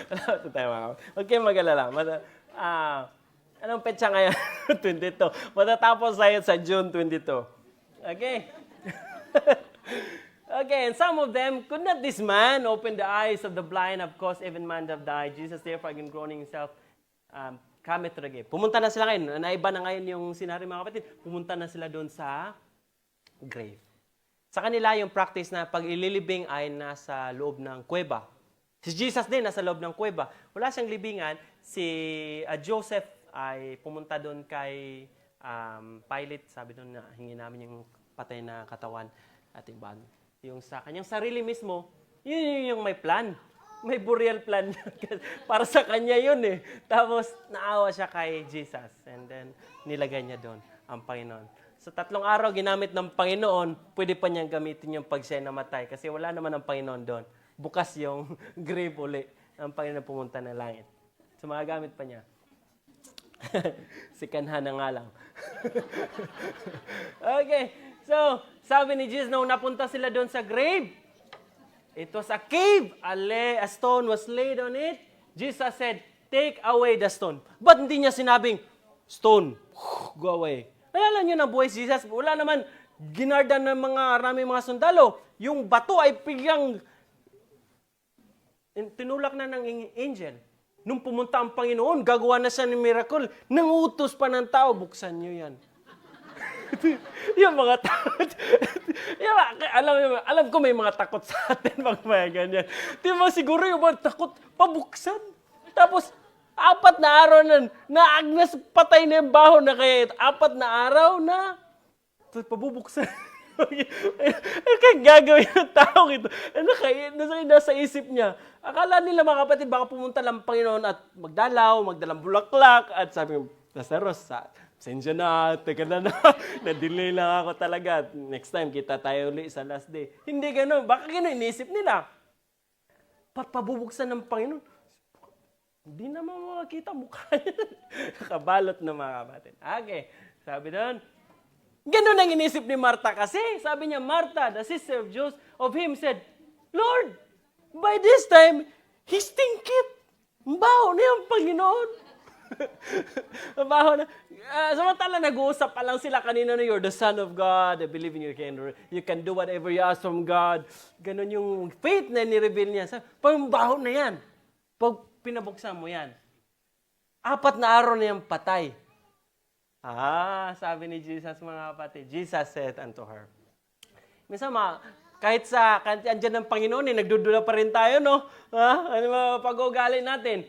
Malapit na tayo mga kapatid. Huwag kayong mag-alala. Anong petsa ngayon? 22. Matatapos tayo sa June 22. Okay? Okay, and some of them, could not this man open the eyes of the blind? Of course, even man have died. Jesus therefore, again groaning himself, cometh to the grave. Pumunta na sila ngayon. Naiba na ngayon yung sinari mga kapatid. Pumunta na sila doon sa grave. Sa kanila, yung practice na pag ililibing ay nasa loob ng kuweba. Si Jesus din nasa loob ng kuweba. Wala siyang libingan. Si Joseph ay pumunta doon kay Pilate. Sabi doon na hingi namin yung patay na katawan at iban. Yung sa kanyang sarili mismo, yun yung may plan. May burial plan. Para sa kanya yun eh. Tapos naawa siya kay Jesus. And then nilagay niya doon ang Panginoon. Sa 3 araw ginamit ng Panginoon, pwede pa niyang gamitin yung pag siya namatay. Kasi wala naman ang Panginoon doon. Bukas yung grave uli. Ang Panginoon pumunta na langit. So magagamit pa niya. Si Kanha na nga lang. Okay. So, sabi ni Jesus, nung napunta sila doon sa grave, it was a cave. A stone was laid on it. Jesus said, take away the stone. Ba't hindi niya sinabing, stone, go away? Alala niyo na buhay si Jesus, wala naman ginardan ng maraming mga sundalo. Yung bato ay biglang tinulak na ng angel. Nung pumunta ang Panginoon, gagawa na siya ng miracle. Nangutos pa ng tao, buksan niyo yan. Yung mga takot. Alam ko may mga takot sa atin, mga ganyan. Di ba siguro yung mga takot, pabuksan. Tapos, 4 na araw na agnes patay na yung baho na kaya 4 na araw na pabubuksan. Kaya gagawin ng tao ito. Nasa isip niya. Akala nila mga kapatid, baka pumunta lang Panginoon at magdalang bulaklak at sabi, Lazarus, sensya na, teka na. Na-delay lang ako talaga. Next time, kita tayo ulit sa last day. Hindi gano'n. Baka gano'n, inisip nila. Pabubuksan ng Panginoon. Hindi naman makakita mukha niya. Kabalot na mga kapatid. Okay. Sabi doon, gano'n ang inisip ni Martha kasi. Sabi niya, Martha, the sister of him, said, Lord, by this time, he stinketh. Baho na yung Panginoon. Baho na. Samantala, nag-uusap pa lang sila kanina na you're the Son of God. I believe in you can do whatever you ask from God. Ganon yung faith na ni-reveal niya. Baho na yan. Pag pinabuksan mo yan. 4 na araw na yung patay. Sabi ni Jesus mga kapatid. Jesus said unto her. Minsan kahit andyan ng Panginoon, nagdudula pa rin tayo, no? Ano mga pag-ugali natin?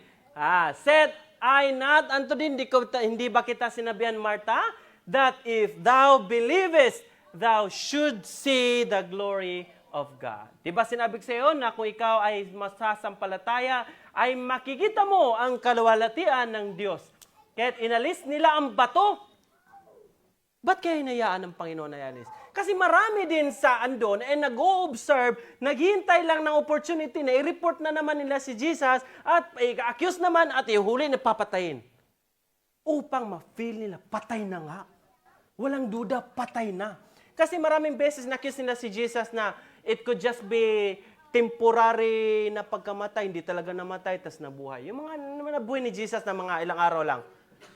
Said I not unto thee, hindi ba kita sinabihan, Martha, that if thou believest, thou should see the glory of God. Diba sinabi ko sa iyo na kung ikaw ay masasampalataya, ay makikita mo ang kaluwalhatian ng Diyos. Kaya't inalis nila ang bato. Ba't kaya hinayaan ng Panginoon na yalis? Kasi marami din sa andon ay nag-o-observe, naghihintay lang ng opportunity na i-report na naman nila si Jesus at i-accuse naman at ihuli na papatayin. Upang ma-feel nila, patay na nga. Walang duda, patay na. Kasi maraming beses na-accuse nila si Jesus na it could just be temporary na pagkamatay, hindi talaga namatay, tas nabuhay. Yung mga nabuhay ni Jesus na mga ilang araw lang,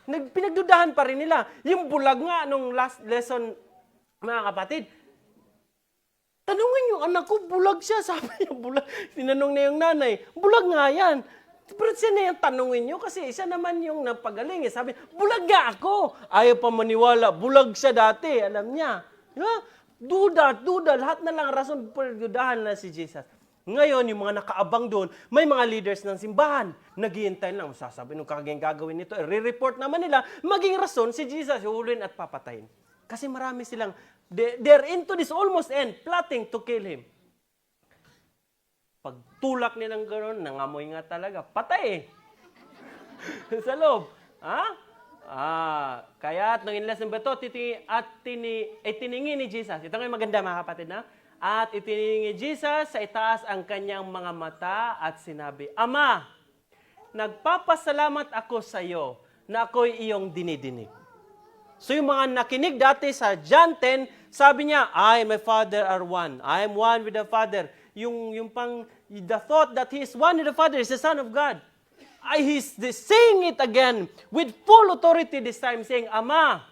pinagdudahan pa rin nila. Yung bulag nga, nung last lesson, mga kapatid, tanungin yung anak ko, bulag siya. Sabi niya, bulag. Tinanong na yung nanay, bulag nga yan. Pero siya na yung tanungin niyo kasi siya naman yung napagaling. Sabi, bulag nga ako. Ayaw pa maniwala, bulag siya dati. Alam niya. Duda, lahat na lang rason para dudahan na si Jesus. Ngayon, yung mga nakaabang doon, may mga leaders ng simbahan, naghihintay lang, sasabi nung gagawin nito, re-report naman nila, maging rason si Jesus, huulin at papatayin. Kasi marami silang, they're into this almost end, plotting to kill him. Pagtulak nilang gano'n, nangamoy nga talaga, patay sa loob. Kaya nung inlas ng bato, itiningin ni Jesus. Ito nga yung maganda mga kapatid na. At itiningin ni Jesus sa itaas ang kanyang mga mata at sinabi, Ama, nagpapasalamat ako sa iyo na ako'y iyong dinidinig. So yung mga nakinig dati sa John 10, sabi niya, I and my Father are one. I am one with the Father. The thought that He is one with the Father is the Son of God. He's saying it again with full authority this time, saying, Ama,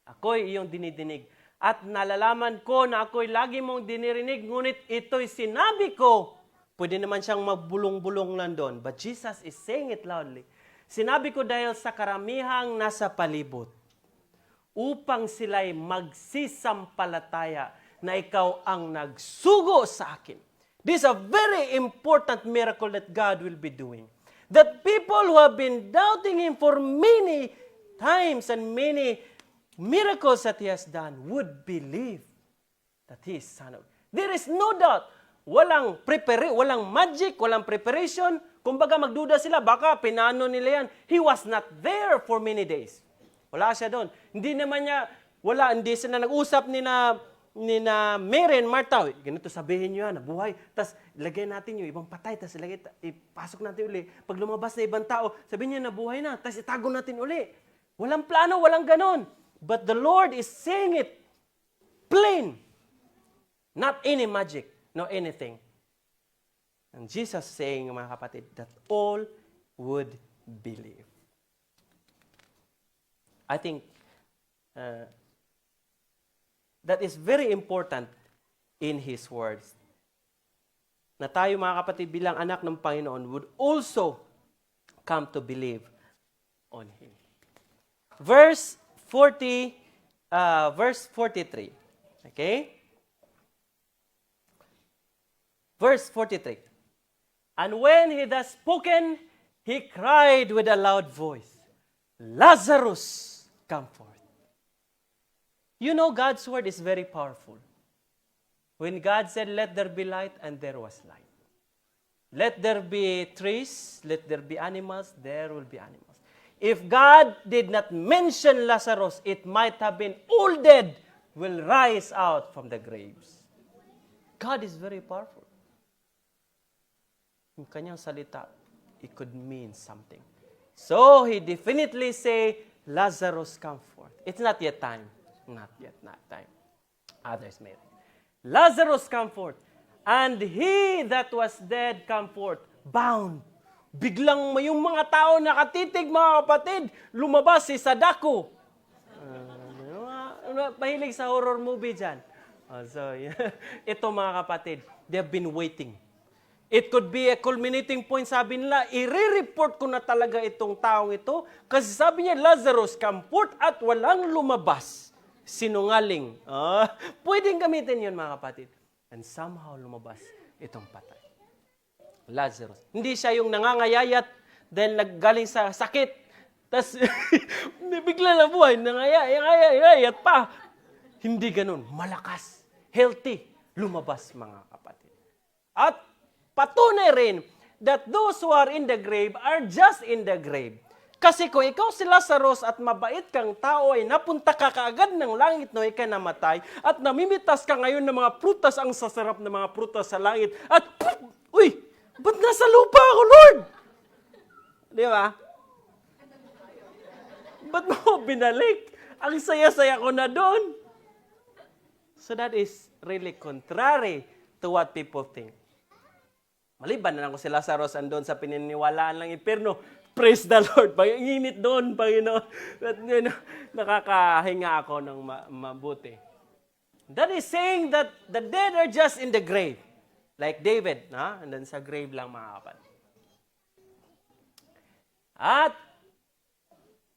ako'y iyong dinidinig. At nalalaman ko na ako'y lagi mong dinirinig, ngunit ito'y sinabi ko. Pwede naman siyang magbulong-bulong nandun. But Jesus is saying it loudly. Sinabi ko dahil sa karamihang nasa palibot, upang sila'y magsisampalataya na ikaw ang nagsugo sa akin. This is a very important miracle that God will be doing. That people who have been doubting Him for many times and many miracles that He has done would believe that He is Son of God. There is no doubt. Walang magic, walang preparation. Kumbaga magduda sila, baka pinano nila yan. He was not there for many days. Wala siya doon. Hindi sila nag-usap ni na Mary and Martha. Ganito sabihin nyo yan, nabuhay. Tapos ilagay natin yung ibang patay. Tapos ipasok natin uli. Pag lumabas na ibang tao, sabihin niya nabuhay na. Tapos itago natin uli. Walang plano, walang ganon. But the Lord is saying it plain. Not any magic, no anything. And Jesus saying, mga kapatid, that all would believe. I think that is very important in His words. Na tayo, mga kapatid, bilang anak ng Panginoon would also come to believe on Him. Verse 43. Okay? Verse 43. And when He thus spoken, He cried with a loud voice, Lazarus, come forth. You know, God's word is very powerful. When God said, let there be light, and there was light. Let there be trees, let there be animals, there will be animals. If God did not mention Lazarus, it might have been all dead will rise out from the graves. God is very powerful. Yung kanyang salita, it could mean something. So, He definitely say, Lazarus, come forth. It's not yet time. Not time. Others may. Lazarus, come forth. And he that was dead come forth, bound. Biglang may yung mga tao nakatitig, mga kapatid, lumabas si Sadako. Mahilig sa horror movie dyan. Ito mga kapatid, they have been waiting. It could be a culminating point, sabi nila, i-report ko na talaga itong taong ito. Kasi sabi niya, Lazarus, come forth, at walang lumabas. Sinungaling. Pwedeng gamitin yun, mga kapatid. And somehow lumabas itong patay. Lazarus. Hindi siya yung nangangayayat dahil naggaling sa sakit. Tapos, bigla na buhay, nangayayat pa. Hindi ganun. Malakas. Healthy. Lumabas, mga kapatid. At patunay rin that those who are in the grave are just in the grave. Kasi kung ikaw si Lazarus at mabait kang tao ay napunta ka kaagad ng langit no ikay namatay at namimitas ka ngayon ng mga prutas, ang sasarap ng mga prutas sa langit at uy, ba't nasa lupa ako, Lord? Di ba? Ba't mo binalik? Ang saya-saya ko na doon. So that is really contrary to what people think. Maliban na lang kung si Lazarus andun sa pininiwalaan ng impyerno. Praise the Lord. Pag-init doon, Panginoon. At, nakakahinga ako ng mabuti. That is saying that the dead are just in the grave. Like David, and then sa grave lang mga kapatid. At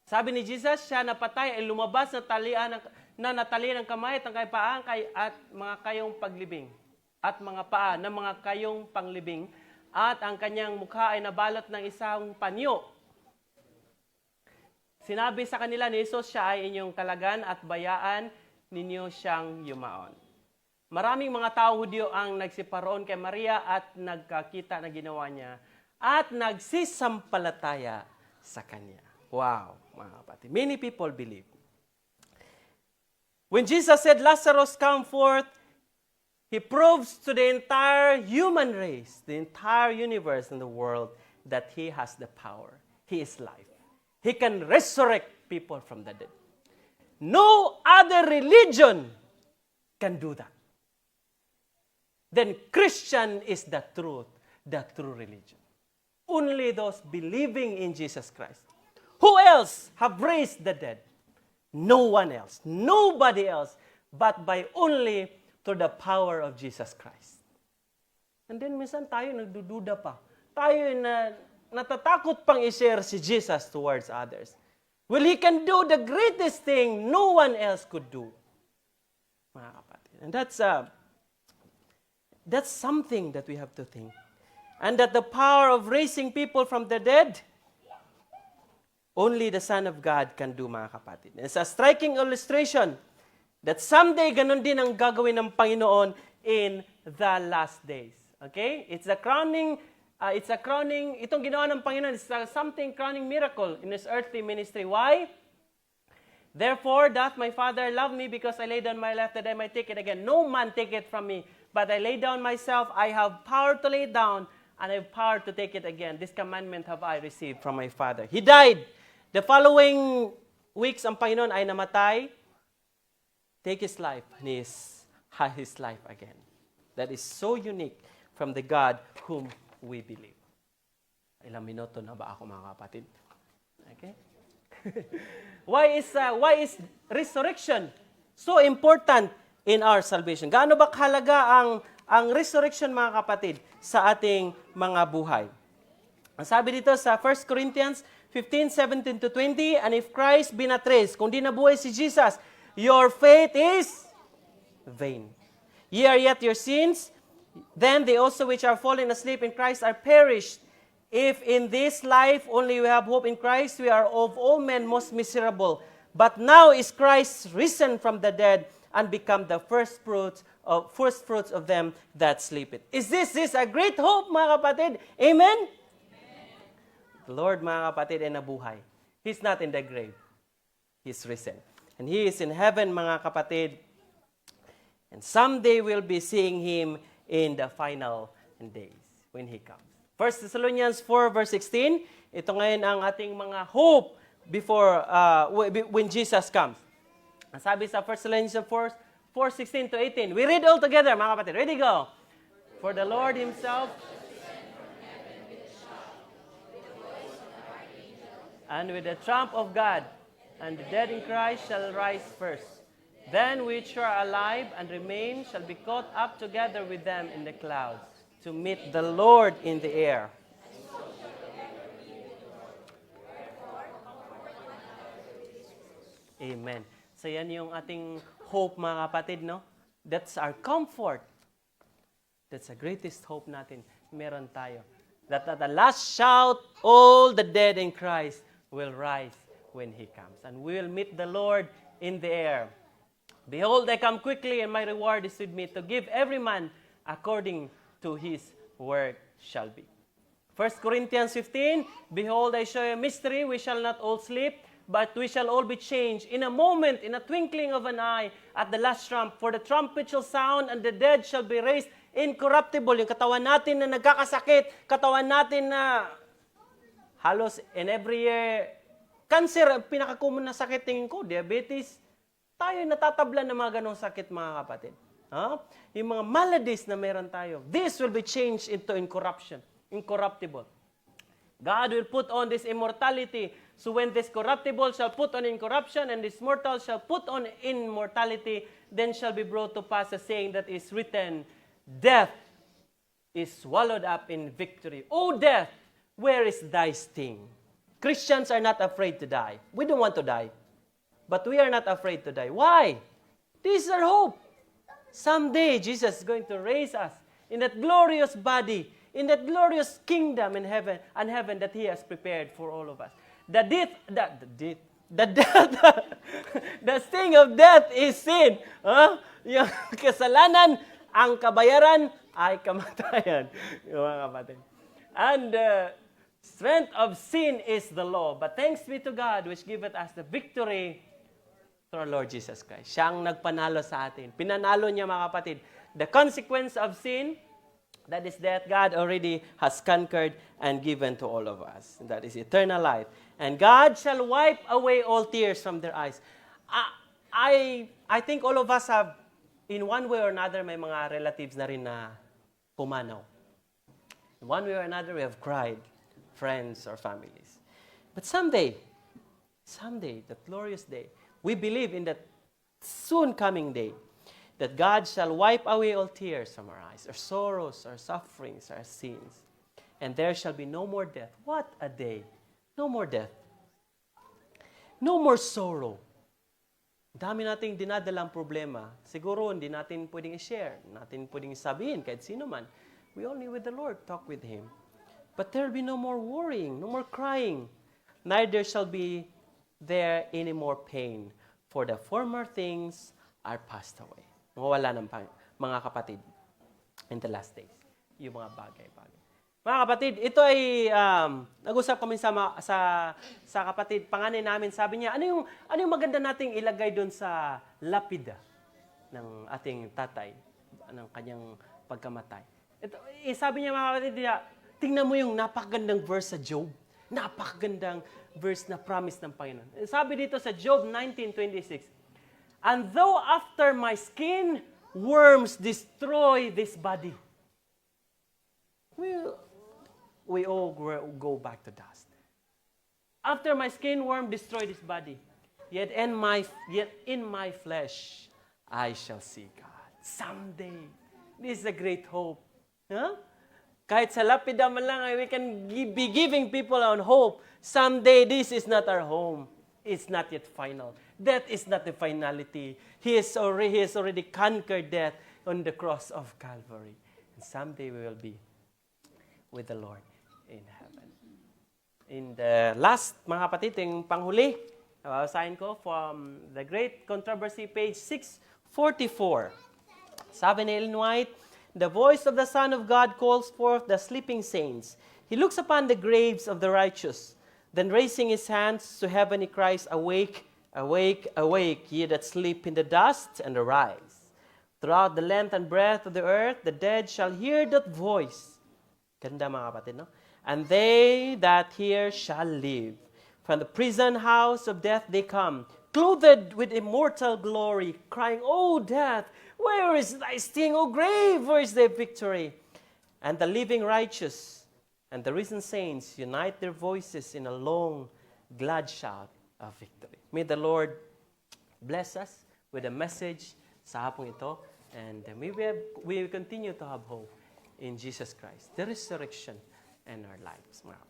sabi ni Jesus, siya napatay ay lumabas na natalian ng kamay at ang kay paa at mga kayong paglibing. At mga paa ng mga kayong panglibing. At ang kanyang mukha ay nabalot ng isang panyo. Sinabi sa kanila ni Jesus, siya ay inyong kalagan at bayaan ninyo siyang yumaon. Maraming mga tao Hudyo ang nagsiparoon kay Maria at nagkakita na ginawa niya at nagsisampalataya sa kanya. Wow, mga kapatid. Many people believe. When Jesus said, Lazarus, come forth, He proves to the entire human race, the entire universe and the world, that He has the power. He is life. He can resurrect people from the dead. No other religion can do that. Then Christian is the true religion. Only those believing in Jesus Christ. Who else have raised the dead? No one else. Nobody else. But by only through the power of Jesus Christ. And then minsan tayo nagdududa pa. Tayo na natatakot pang i-share si Jesus towards others. Well, He can do the greatest thing no one else could do. Mga kapatid. And that's something that we have to think. And that the power of raising people from the dead, only the Son of God can do, mga kapatid. It's a striking illustration that someday ganun din ang gagawin ng Panginoon in the last days. Okay? It's a crowning, itong ginawa ng Panginoon, it's something crowning miracle in His earthly ministry. Why? Therefore, doth my Father love me because I lay down my life that I might take it again. No man take it from me, but I lay down myself. I have power to lay it down, and I have power to take it again. This commandment have I received from my Father. He died. The following weeks, ang Panginoon ay namatay, take His life, and He has His life again. That is so unique from the God whom we believe. Ilang minuto na ba ako, mga kapatid? Okay? Why is resurrection so important in our salvation? Gaano ba kahalaga ang resurrection, mga kapatid, sa ating mga buhay? Ang sabi dito sa 1 Corinthians 15:17-20, and if Christ be not raised, kung di nabuhay si Jesus, your faith is vain. Ye are yet your sins, then they also which are fallen asleep in Christ are perished. If in this life only we have hope in Christ, we are of all men most miserable. But now is Christ risen from the dead and become the first fruits of them that sleep. Is this a great hope, mga kapatid? Amen? The Lord, mga kapatid, ay nabuhay. He's not in the grave. He's risen. And He is in heaven, mga kapatid. And someday we'll be seeing Him in the final days when He comes. 1 Thessalonians 4 verse 16, ito ngayon ang ating mga hope before when Jesus comes. Ang sabi sa 1 Thessalonians 4:16-18, we read all together, mga kapatid. Ready, go! For the Lord Himself and with the trump of God, and the dead in Christ shall rise first. Then which are alive and remain shall be caught up together with them in the clouds, to meet the Lord in the air. Amen. So yan yung ating hope, mga kapatid, no? That's our comfort. That's the greatest hope natin. Meron tayo. That at the last shout, all the dead in Christ will rise when He comes. And we will meet the Lord in the air. Behold, I come quickly, and my reward is with me, to give every man according to his work shall be. 1 Corinthians 15, behold, I show you a mystery, we shall not all sleep, but we shall all be changed in a moment, in a twinkling of an eye, at the last trump. For the trumpet shall sound, and the dead shall be raised incorruptible. Yung katawan natin na nagkakasakit, katawan natin na halos in every year, cancer, pinaka-common na sakit tingin ko, diabetes. Tayo natatablan ng mga ganong sakit, mga kapatid. Yung mga maladies na meron tayo, this will be changed into incorruptible. God will put on this immortality. So when this corruptible shall put on incorruption, and this mortal shall put on immortality, then shall be brought to pass a saying that is written, death is swallowed up in victory. O death, where is thy sting? Christians are not afraid to die. We don't want to die. But we are not afraid to die. Why? This is our hope. Someday, Jesus is going to raise us in that glorious body, in that glorious kingdom in heaven that He has prepared for all of us. The sting of death is sin. Yung kasalanan, ang kabayaran ay kamatayan. Yung mga kapatid. And strength of sin is the law. But thanks be to God which giveth us the victory through our Lord Jesus Christ. Siya ang nagpanalo sa atin. Pinanalo niya, mga kapatid. The consequence of sin, that is death, God already has conquered and given to all of us. That is eternal life. And God shall wipe away all tears from their eyes. I think all of us have, in one way or another, may mga relatives na rin na pumanaw. In one way or another, we have cried, friends or families. But someday, that glorious day, we believe in that soon coming day, that God shall wipe away all tears from our eyes, our sorrows, our sufferings, our sins. And there shall be no more death. What a day. No more death. No more sorrow. Dami nating dinadalang problema. Siguro hindi natin pwedeng i-share, natin pwedeng sabihin kahit sino man. We only with the Lord talk with Him. But there will be no more worrying, no more crying. Neither shall be there any more pain, for the former things are passed away. Mawala ng mga kapatid in the last days. Yung mga bagay-bagay. Mga kapatid, ito ay nag-usap kami sa kapatid, panganay namin, sabi niya, ano yung maganda nating ilagay doon sa lapida ng ating tatay, ng kanyang pagkamatay. Ito, sabi niya, mga kapatid, tingnan mo yung napakagandang verse sa Job. Napakagandang verse na promise ng Panginoon. Sabi dito sa Job 19:26, and though after my skin, worms destroy this body. We all go back to dust. After my skin, worm destroy this body. Yet in my flesh, I shall see God. Someday. This is a great hope. Huh? Kahit sa lapida man lang, we can be giving people on hope. Someday, this is not our home. It's not yet final. Death is not the finality. He has already conquered death on the cross of Calvary. And someday we will be with the Lord in heaven. In the last, mga kapatid, yung panghuli, babasahin ko from the Great Controversy, page 644. Sabi ni Ellen White, the voice of the Son of God calls forth the sleeping saints. He looks upon the graves of the righteous. Then raising his hands to heaven, he cries, awake, awake, awake, ye that sleep in the dust, and arise. Throughout the length and breadth of the earth, the dead shall hear that voice. Ganda, mga kapatid, no? And they that hear shall live. From the prison house of death they come, clothed with immortal glory, crying, O death, where is thy sting? O grave, where is thy victory? And the living righteous and the risen saints unite their voices in a long, glad shout of victory. May the Lord bless us with a message sa hapong ito, and we will continue to have hope in Jesus Christ, the resurrection in our lives.